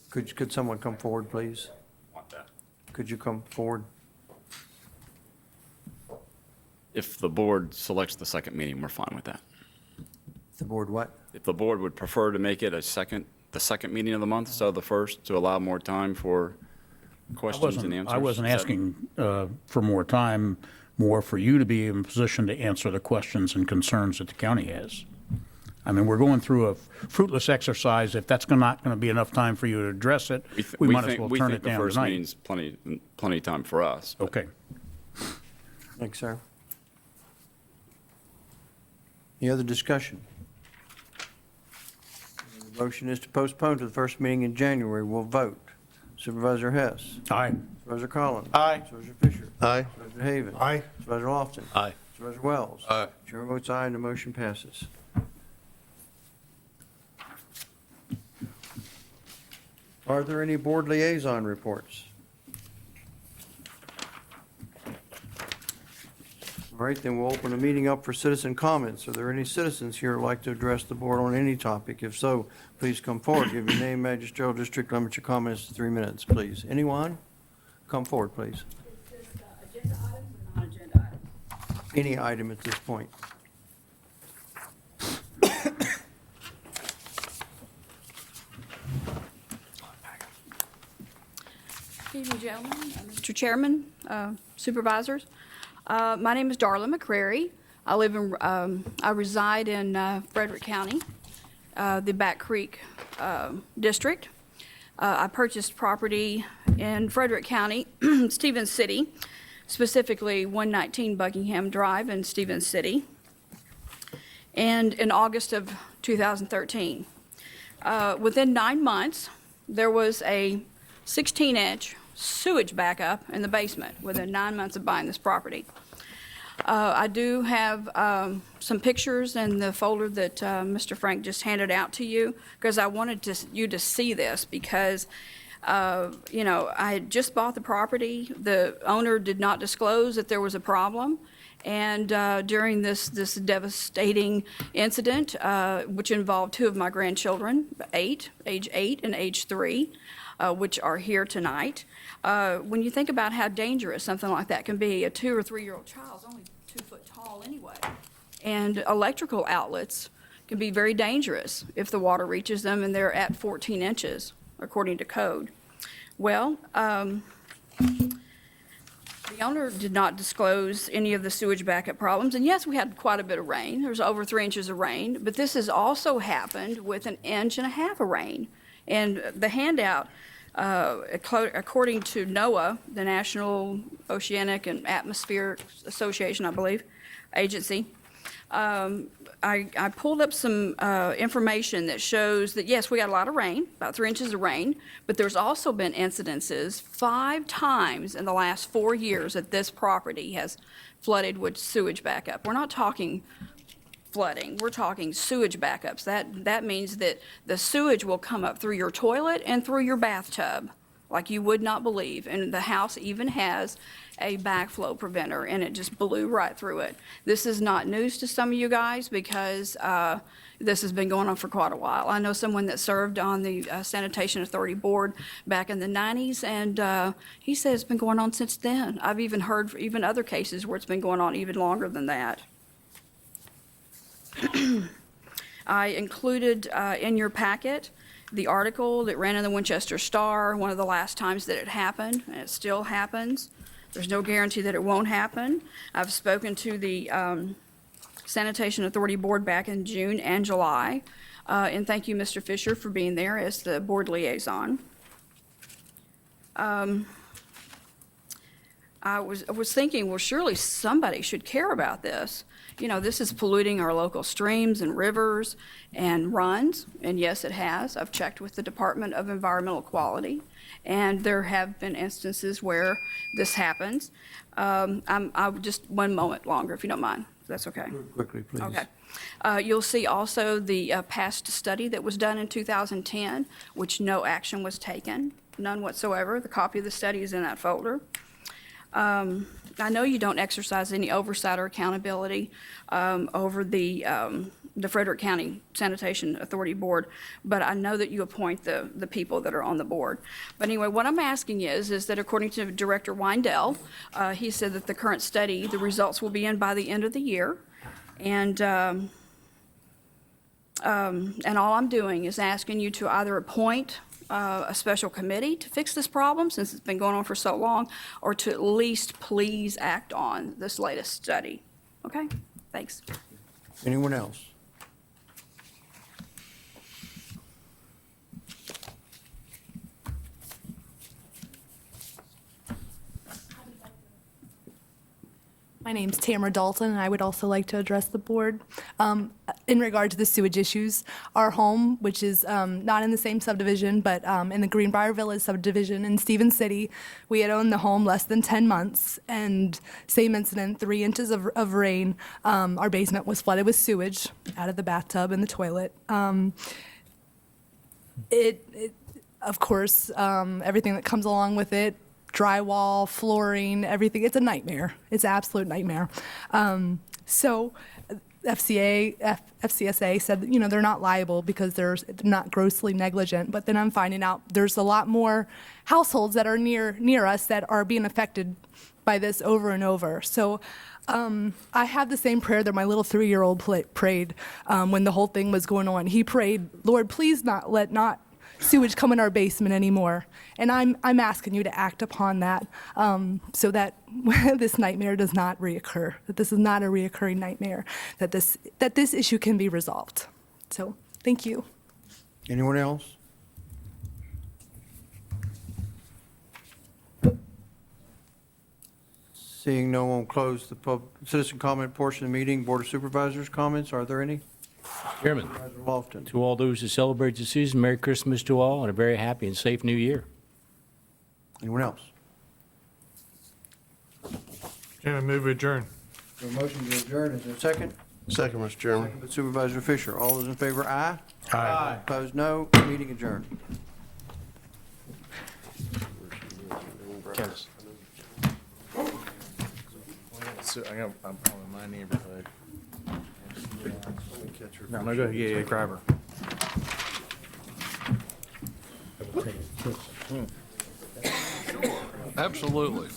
Could someone come forward, please? Could you come forward? If the board selects the second meeting, we're fine with that. The board what? If the board would prefer to make it the second meeting of the month, so the first, to allow more time for questions and answers. I wasn't is that- asking for more time, more for you to be in position to answer the questions and concerns that the county has. I mean, we're going through a fruitless exercise. If that's not going to be enough time for you to address it, we might as well turn it down We think the first tonight. meeting's plenty of time for us. but- Okay. Thanks, sir. Any other discussion? The motion is to postpone to the first meeting in January. We'll vote. Supervisor Hess. Aye. Supervisor Collins. Aye. Supervisor Fisher. Aye. Supervisor Haven. Aye. Supervisor Lofton. Aye. Supervisor Wells. Aye. Chair votes aye and the motion passes. Are there any board liaison reports? All right, then we'll open the meeting up for citizen comments. Are there any citizens here who'd like to address the board on any topic? If so, please come forward. Give your name, magisterial district, limit your comments to 3 minutes, please. Anyone? Come forward, please. Agenda items or non-agenda items? Any item at this point. Good evening, gentlemen, Mr. Chairman, Supervisors. My name is Darla McCrary. I reside in Frederick County, the Back Creek District. I purchased property in Frederick County, Stevens City, specifically 119 Buckingham Drive in Stevens City, and in August of 2013. Within 9 months, there was a 16-inch sewage backup in the basement within 9 months of buying this property. I do have some pictures in the folder that Mr. Frank just handed out to you, because I wanted you to see this, because you know, I had just bought the property. The owner did not disclose that there was a problem. And during this devastating incident, which involved 2 of my grandchildren, age 8 and age 3, which are here tonight, when you think about how dangerous something like that can be, a 2 or 3-year-old child's only 2 foot tall anyway. And electrical outlets can be very dangerous if the water reaches them and they're at 14 inches, according to code. Well, the owner did not disclose any of the sewage backup problems. And yes, we had quite a bit of rain. There was over 3 inches of rain, but this has also happened with 1.5 inches of rain. And the handout, according to NOAA, the National Oceanic and Atmospheric Association, I believe, agency, I pulled up some information that shows that, yes, we got a lot of rain, about 3 inches of rain, but there's also been incidences 5 times in the last 4 years that this property has flooded with sewage backup. We're not talking flooding, we're talking sewage backups. That means that the sewage will come up through your toilet and through your bathtub, like you would not believe. And the house even has a backflow preventer, and it just blew right through it. This is not news to some of you guys, because this has been going on for quite a while. I know someone that served on the Sanitation Authority Board back in the 90s, and he said it's been going on since then. I've even heard even other cases where it's been going on even longer than that. I included in your packet the article that ran in the Winchester Star, one of the last times that it happened, and it still happens. There's no guarantee that it won't happen. I've spoken to the Sanitation Authority Board back in June and July, and thank you, Mr. Fisher, for being there as the board liaison. I was thinking, well, surely somebody should care about this. You know, this is polluting our local streams and rivers and runs, and yes, it has. I've checked with the Department of Environmental Quality, and there have been instances where this happens. I'll just 1 moment longer, if you don't mind, if that's okay. Quickly, please. Okay. You'll see also the past study that was done in 2010, which no action was taken, none whatsoever. The copy of the study is in that folder. I know you don't exercise any oversight or accountability over the Frederick County Sanitation Authority Board, but I know that you appoint the people that are on the board. But anyway, what I'm asking is that according to Director Weindell, he said that the current study, the results will be in by the end of the year. And all I'm doing is asking you to either appoint a special committee to fix this problem, since it's been going on for so long, or to at least please act on this latest study. Okay? Thanks. Anyone else? My name's Tamara Dalton, and I would also like to address the board. In regard to the sewage issues, our home, which is not in the same subdivision, but in the Greenbrier Village subdivision in Stevens City, we had owned the home less than 10 months, and same incident, 3 inches of rain. Our basement was flooded with sewage out of the bathtub and the toilet. Of course, everything that comes along with it, drywall, flooring, everything. It's a nightmare. It's an absolute nightmare. So FCSA said, you know, they're not liable because they're not grossly negligent. But then I'm finding out there's a lot more households that are near us that are being affected by this over and over. So I have the same prayer that my little 3-year-old prayed when the whole thing was going on. He prayed, Lord, please let sewage come in our basement anymore. And I'm asking you to act upon that so that this nightmare does not reoccur, that this is not a reoccurring nightmare, that this issue can be resolved. So thank you. Anyone else? Seeing no one, close the citizen comment portion of the meeting. Board of Supervisors comments, are there any? Chairman, Supervisor Lofton. to all those who celebrate the season, Merry Christmas to all and a very happy and safe New Year. Anyone else? Chairman, move we adjourn. A motion to adjourn, is there a second? Second, Mr. Chairman. Second by Supervisor Fisher. All those in favor, aye. Aye. Opposed, no. Meeting adjourned. I'm in my neighborhood. No, I'm gonna go, yeah, grab her. Absolutely.